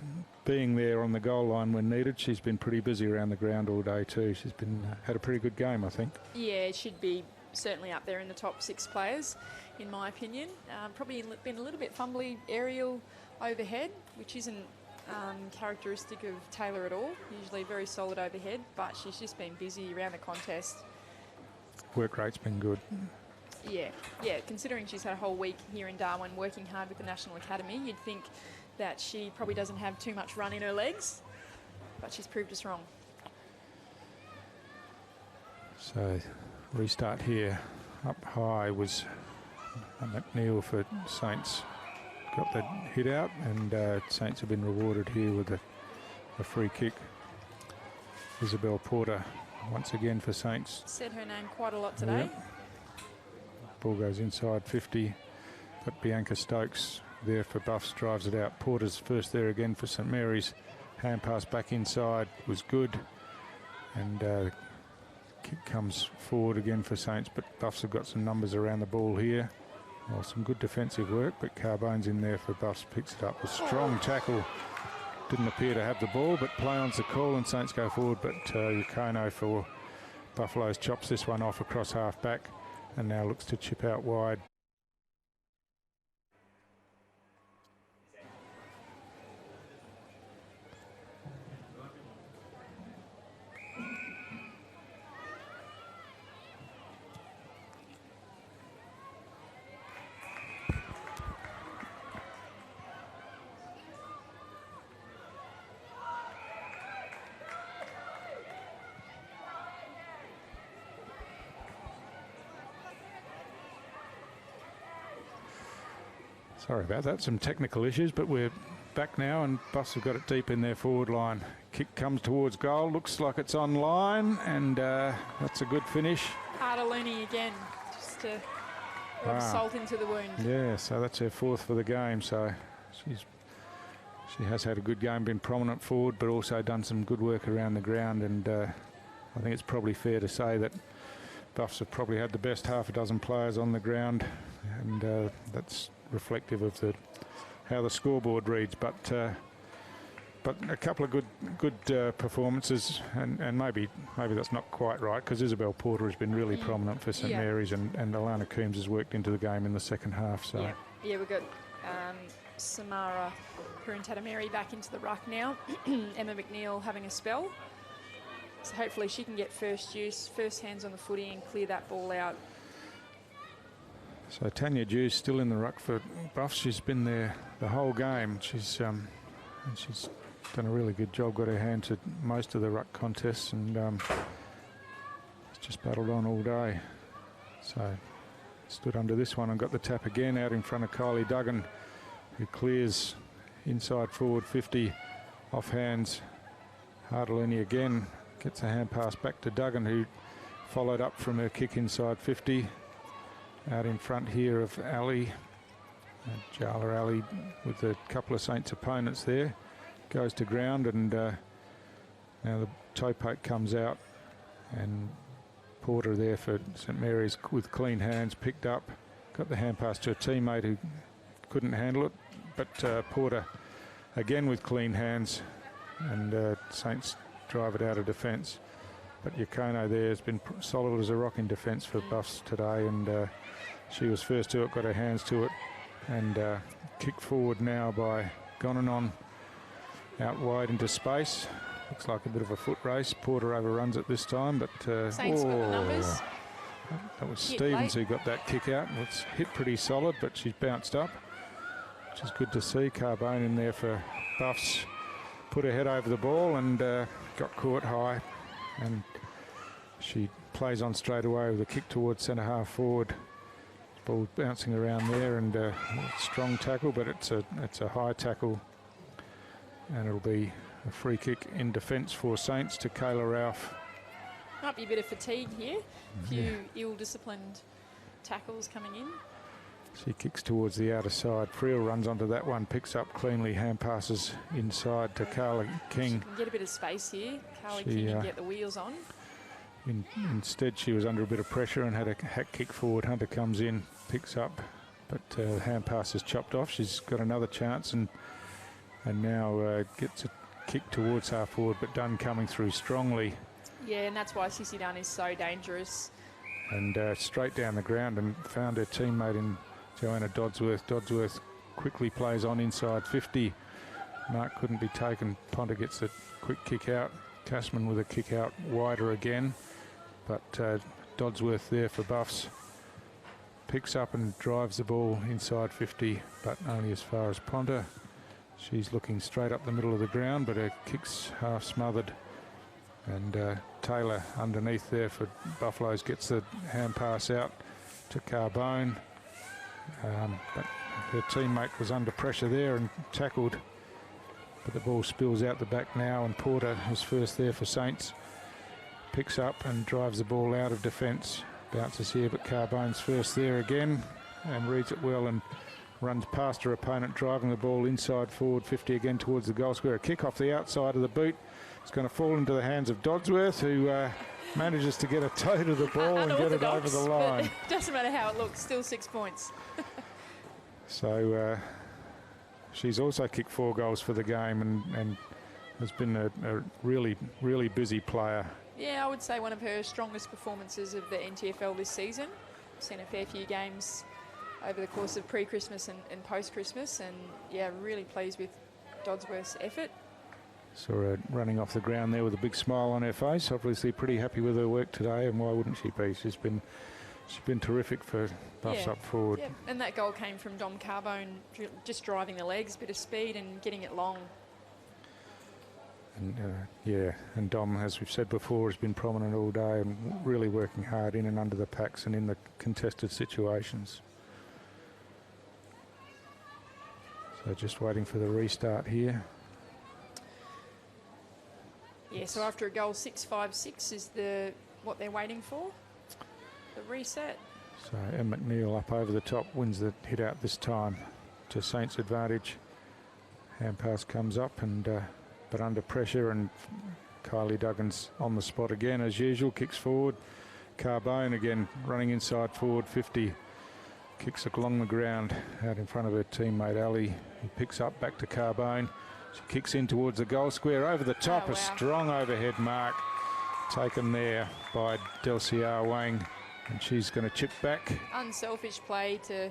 being there on the goal line when needed, she's been pretty busy around the ground all day too. She's been had a pretty good game, I think. Yeah, it should be certainly up there in the top 6 players, in my opinion. Probably been a little bit fumbly aerial overhead, which isn't characteristic of Taylor at all. Usually very solid overhead, but she's just been busy around the contest. Work rate's been good. Yeah, considering she's had a whole week here in Darwin working hard with the National Academy, you'd think that she probably doesn't have too much run in her legs, but she's proved us wrong. So restart here. Up high was McNeil for Saints. Got that hit out, and Saints have been rewarded here with a free kick. Isabel Porter once again for Saints. Said her name quite a lot today. Yep. Ball goes inside 50. Got Bianca Stokes there for Buffs, drives it out. Porter's first there again for St Mary's. Hand pass back inside was good, and kick comes forward again for Saints, but Buffs have got some numbers around the ball here. Well, some good defensive work, but Carbone's in there for Buffs, picks it up. A strong tackle. Didn't appear to have the ball, but play on's the call and Saints go forward, but Yakono for Buffaloes chops this one off across half back and now looks to chip out wide. Sorry about that, some technical issues, but we're back now and Buffs have got it deep in their forward line. Kick comes towards goal, looks like it's on line, and that's a good finish. Hartaluni again, just to rub salt into the wound. Yeah, so that's her 4th for the game, so she has had a good game, been prominent forward, but also done some good work around the ground, and I think it's probably fair to say that Buffs have probably had the best half a dozen players on the ground, and that's reflective of how the scoreboard reads, but but a couple of good performances, and maybe that's not quite right, because Isabel Porter has been really prominent for St Mary's, and Alana Coombs has worked into the game in the second half. So yeah, we've got Samara Purintatameri back into the ruck now. Emma McNeil having a spell. So hopefully she can get first use, first hands on the footy and clear that ball out. So Tanya Dew's still in the ruck for Buffs. She's been there the whole game. She's done a really good job, got her hand to most of the ruck contests, and just battled on all day. So stood under this one and got the tap again out in front of Kylie Duggan, who clears inside forward 50 off hands. Hardalini again gets a hand pass back to Duggan, who followed up from her kick inside 50. Out in front here of Ali, Jala Ali with a couple of Saints opponents there. Goes to ground, and now the toe poke comes out, and Porter there for St Mary's with clean hands, picked up, got the hand pass to a teammate who couldn't handle it, but Porter again with clean hands, and Saints drive it out of defence. But Yakono there has been solid as a rock in defence for Buffs today, and she was first to it, got her hands to it, and kicked forward now by Gonanon out wide into space. Looks like a bit of a foot race. Porter overruns it this time, but Saints got the numbers. That was Stevens who got that kick out. It's hit pretty solid, but she's bounced up, which is good to see. Carbone in there for Buffs. Put her head over the ball and got caught high, and she plays on straight away with a kick towards centre half forward. Ball bouncing around there, and strong tackle, but it's a high tackle, and it'll be a free kick in defence for Saints to Kayla Ralph. Might be a bit of fatigue here. A few ill-disciplined tackles coming in. She kicks towards the outer side. Friel runs onto that one, picks up cleanly, hand passes inside to Carla King. She can get a bit of space here. Carla King can get the wheels on. Instead, she was under a bit of pressure and had a hack kick forward. Hunter comes in, picks up, but hand pass is chopped off. She's got another chance, and now gets a kick towards half forward, but Dunn coming through strongly. Yeah, and that's why Sissy Dunn is so dangerous. And straight down the ground, and found her teammate in Joanna Dodsworth. Dodsworth quickly plays on inside 50. Mark couldn't be taken. Ponta gets a quick kick out. Cashman with a kick out wider again. But Dodsworth there for Buffs. Picks up and drives the ball inside 50, but only as far as Ponta. She's looking straight up the middle of the ground, but her kick's half smothered. And Taylor underneath there for Buffaloes gets the hand pass out to Carbone. But her teammate was under pressure there and tackled. But the ball spills out the back now, and Porter was first there for Saints. Picks up and drives the ball out of defence. Bounces here, but Carbone's first there again and reads it well and runs past her opponent, driving the ball inside forward 50 again towards the goal square. A kick off the outside of the boot. It's going to fall into the hands of Dodsworth, who manages to get a toe to the ball and get it over the line. Doesn't matter how it looks, still 6 points. So she's also kicked 4 goals for the game, and has been a really, really busy player. Yeah, I would say one of her strongest performances of the NTFL this season. I've seen a fair few games over the course of pre-Christmas and post-Christmas, and yeah, really pleased with Dodsworth's effort. Saw her running off the ground there with a big smile on her face. Obviously pretty happy with her work today, and why wouldn't she be? She's been terrific for Buffs up forward. Yeah, and that goal came from Dom Carbone, just driving the legs, bit of speed and getting it long. And and Dom, as we've said before, has been prominent all day and really working hard in and under the packs and in the contested situations. So just waiting for the restart here. Yeah, so after a goal 6-5-6 is what they're waiting for, the reset. So M. McNeil up over the top, wins the hit out this time to Saints' advantage. Hand pass comes up, and but under pressure, and Kylie Duggan's on the spot again as usual, kicks forward. Carbone again running inside forward 50, kicks it along the ground out in front of her teammate Ali, who picks up back to Carbone. She kicks in towards the goal square, over the top, Oh, wow. a strong overhead mark taken there by Delcia Wang, and she's going to chip back. Unselfish play to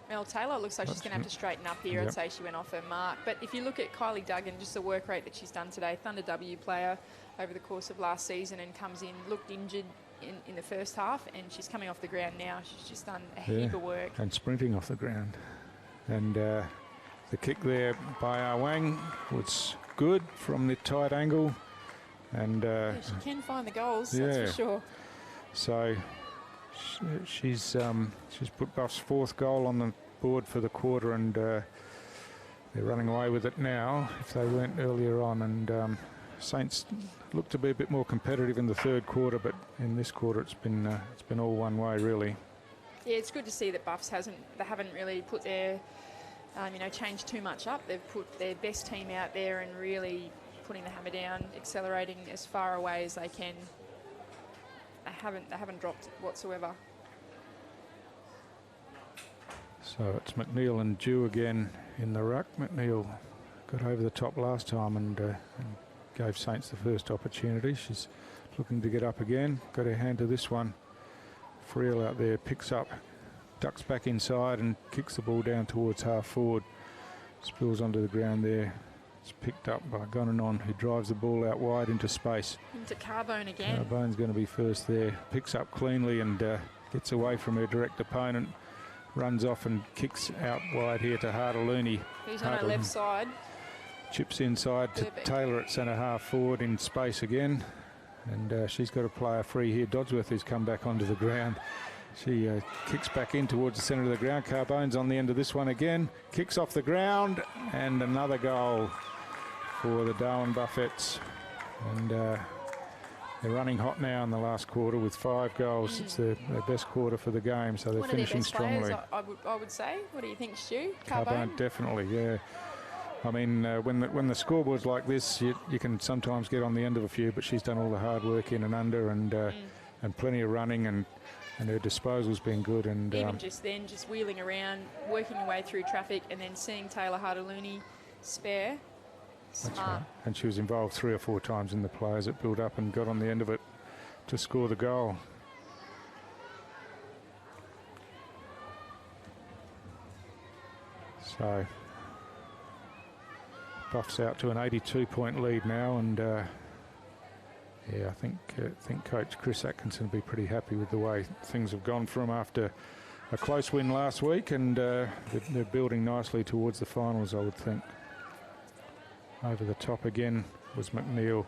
Mel Taylor. It looks like she's going to have to straighten up here. Yep. I'd say she went off her mark. But if you look at Kylie Duggan, just the work rate that she's done today, Thunder W player over the course of last season, and comes in, looked injured in the first half, and she's coming off the ground now. She's just done a heap of work. And sprinting off the ground. And the kick there by Wang was good from the tight angle. And Yeah, she can find the goals, yeah. that's for sure. So she's put Buff's 4th goal on the board for the quarter, and they're running away with it now if they weren't earlier on. And Saints look to be a bit more competitive in the 3rd quarter, but in this quarter it's been all one way really. Yeah, it's good to see that Buffs haven't really put their changed too much up. They've put their best team out there and really putting the hammer down, accelerating as far away as they can. They haven't dropped whatsoever. So it's McNeil and Dew again in the ruck. McNeil got over the top last time and gave Saints the first opportunity. She's looking to get up again. Got her hand to this one. Friel out there picks up, ducks back inside and kicks the ball down towards half forward. Spills onto the ground there. It's picked up by Gonanon, who drives the ball out wide into space. Into Carbone again. Carbone's going to be first there. Picks up cleanly and gets away from her direct opponent. Runs off and kicks out wide here to Hartaluni. Who's on her left side. Chips inside to Taylor at centre half forward in space again. And she's got a player free here. Dodsworth has come back onto the ground. She kicks back in towards the centre of the ground. Carbone's on the end of this one again. Kicks off the ground, and another goal for the Darwin Buffettes. And they're running hot now in the last quarter with 5 goals. It's their best quarter for the game, so they're finishing strongly. Players, I would say. What do you think, Stu? Carbone, definitely, yeah. I mean, when the scoreboard's like this, you can sometimes get on the end of a few, but she's done all the hard work in and under, and plenty of running, and her disposal's been good. And even just wheeling around, working your way through traffic, and then seeing Taylor Hartaluni spare. Smart. That's right. And she was involved 3 or 4 times in the play as it built up and got on the end of it to score the goal. So Buff's out to an 82-point lead now, and yeah, I think Coach Chris Atkinson will be pretty happy with the way things have gone for him after a close win last week, and they're building nicely towards the finals, I would think. Over the top again was McNeil,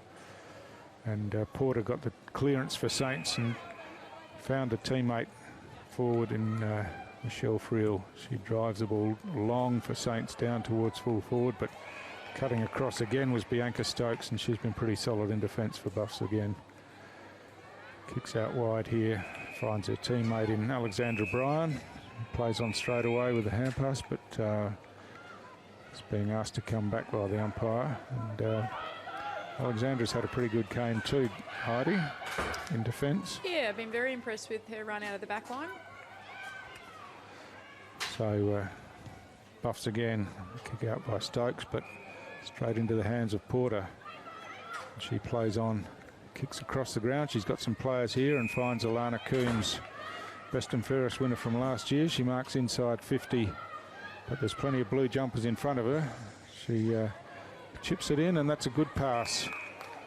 and Porter got the clearance for Saints and found a teammate forward in Michelle Friel. She drives the ball long for Saints down towards full forward, but cutting across again was Bianca Stokes, and she's been pretty solid in defence for Buffs again. Kicks out wide here, finds her teammate in Alexandra Bryan. Plays on straight away with a hand pass, but is being asked to come back by the umpire. And Alexandra's had a pretty good game too, Heidi, in defence. Yeah, I've been very impressed with her run out of the back line. So Buffs again, kick out by Stokes, but straight into the hands of Porter. She plays on, kicks across the ground. She's got some players here and finds Alana Coombs, best and fairest winner from last year. She marks inside 50, but there's plenty of blue jumpers in front of her. She chips it in, and that's a good pass.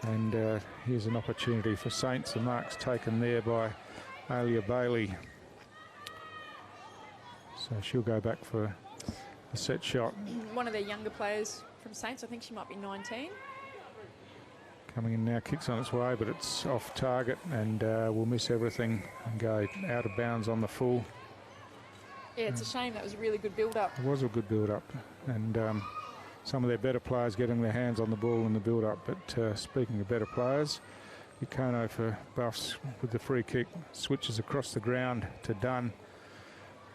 And here's an opportunity for Saints. The mark's taken there by Alia Bailey. So she'll go back for a set shot. One of their younger players from Saints, I think she might be 19. Coming in now, kicks on its way, but it's off target, and will miss everything and go out of bounds on the full. Yeah, it's a shame. That was a really good build-up. It was a good build-up, and some of their better players getting their hands on the ball in the build-up. But speaking of better players, Yukano for Buffs with the free kick, switches across the ground to Dunn,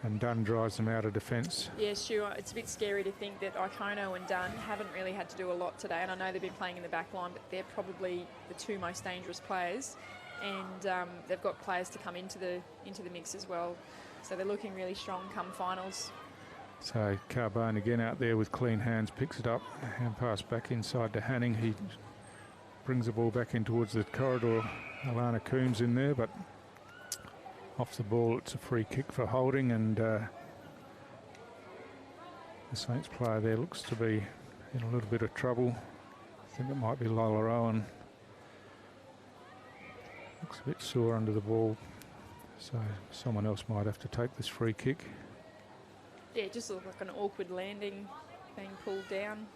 and Dunn drives them out of defence. Yeah, Stu, it's a bit scary to think that Ikono and Dunn haven't really had to do a lot today, and I know they've been playing in the back line, but they're probably the 2 most dangerous players, and they've got players to come into the mix as well. So they're looking really strong come finals. So Carbone again out there with clean hands, picks it up, hand pass back inside to Hanning. He brings the ball back in towards the corridor. Alana Coombs in there, but off the ball, it's a free kick for holding, and the Saints player there looks to be in a little bit of trouble. I think it might be Lola Owen. Looks a bit sore under the ball, so someone else might have to take this free kick. Yeah, it just looked like an awkward landing, being pulled down.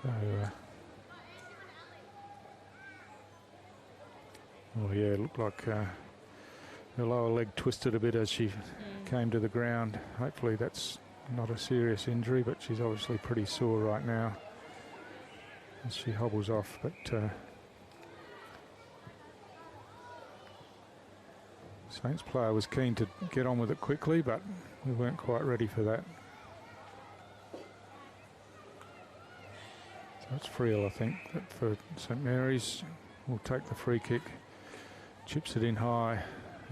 So, oh yeah, it looked like her lower leg twisted a bit as she came to the ground. Hopefully that's not a serious injury, but she's obviously pretty sore right now as she hobbles off. But Saints player was keen to get on with it quickly, but we weren't quite ready for that. So it's Friel, I think, that for St Mary's will take the free kick, chips it in high,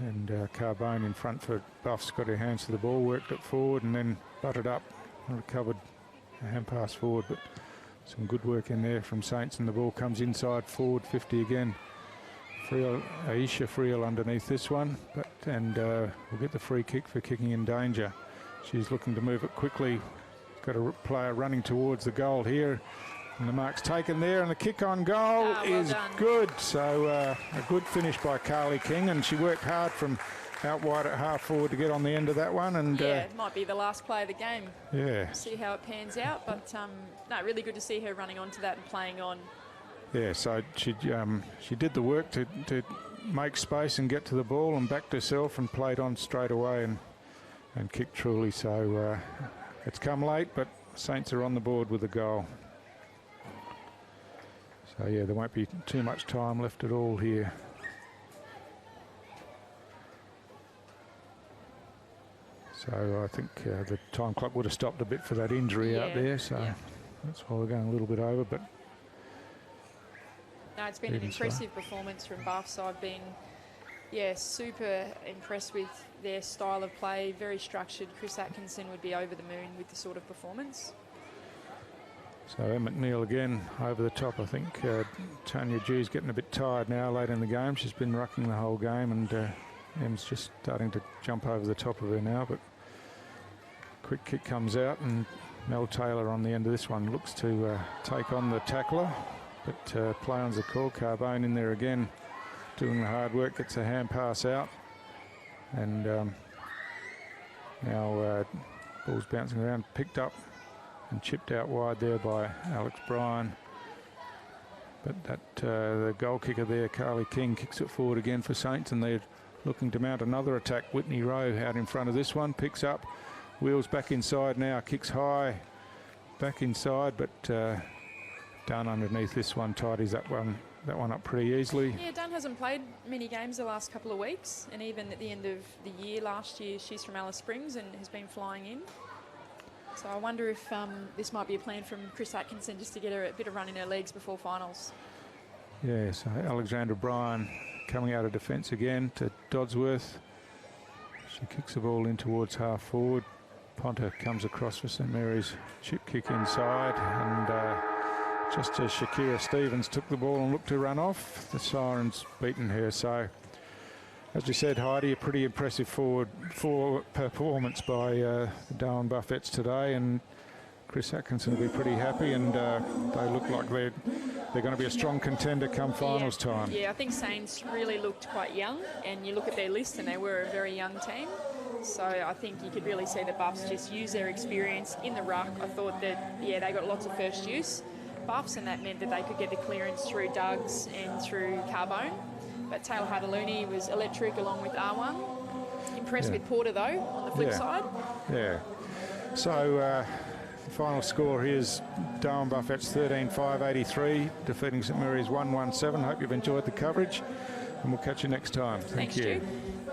and Carbone in front for Buffs, got her hands to the ball, worked it forward and then butted up and recovered a hand pass forward, but some good work in there from Saints, and the ball comes inside forward 50 again. Friel, Aisha Friel underneath this one, but we'll get the free kick for kicking in danger. She's looking to move it quickly. Got a player running towards the goal here. And the mark's taken there, and the kick on goal is good. So a good finish by Carly King, and she worked hard from out wide at half forward to get on the end of that one. And yeah, it might be the last play of the game. Yeah. See how it pans out, but no, really good to see her running onto that and playing on. Yeah, so she did the work to make space and get to the ball, and backed herself and played on straight away and kicked truly. So it's come late, but Saints are on the board with the goal. So yeah, there won't be too much time left at all here. So I think the time clock would have stopped a bit for that injury out there, so that's why we're going a little bit over. But no, it's been an impressive performance from Buffs. I've been, super impressed with their style of play, very structured. Chris Atkinson would be over the moon with the sort of performance. So Em McNeil again over the top. I think Tanya Dew's getting a bit tired now late in the game. She's been rucking the whole game, and Em's just starting to jump over the top of her now. But quick kick comes out, and Mel Taylor on the end of this one looks to take on the tackler. But play on's the call. Carbone in there again, doing the hard work, gets a hand pass out. And now ball's bouncing around, picked up and chipped out wide there by Alex Bryan. But that the goal kicker there, Carly King, kicks it forward again for Saints, and they're looking to mount another attack. Whitney Rowe out in front of this one, picks up, wheels back inside now, kicks high, back inside, but Dunn underneath this one tidies that one up pretty easily. Yeah, Dunn hasn't played many games the last couple of weeks, and even at the end of the year last year, she's from Alice Springs and has been flying in. So I wonder if this might be a plan from Chris Atkinson just to get her a bit of run in her legs before finals. Yeah, so Alexandra Bryan coming out of defence again to Dodsworth. She kicks the ball in towards half forward. Ponta comes across for St Mary's, chip kick inside, and just as Shakira Stevens took the ball and looked to run off, the Sirens beaten her. So, as you said, Heidi, a pretty impressive forward performance by the Darwin Buffettes today, and Chris Atkinson will be pretty happy, and they look like they're going to be a strong contender come finals time. Yeah, I think Saints really looked quite young, and you look at their list and they were a very young team. So I think you could really see the Buffs just use their experience in the ruck. I thought that, they got lots of first use Buffs, and that meant that they could get the clearance through Duggs and through Carbone. But Taylor Hadaluni was electric along with R1. Impressed with Porter, though, on the flip side. Yeah. So the final score here is Darwin Buffettes 13-5-83, defeating St Mary's 1-1-7. Hope you've enjoyed the coverage, and we'll catch you next time. Thank you. Stu.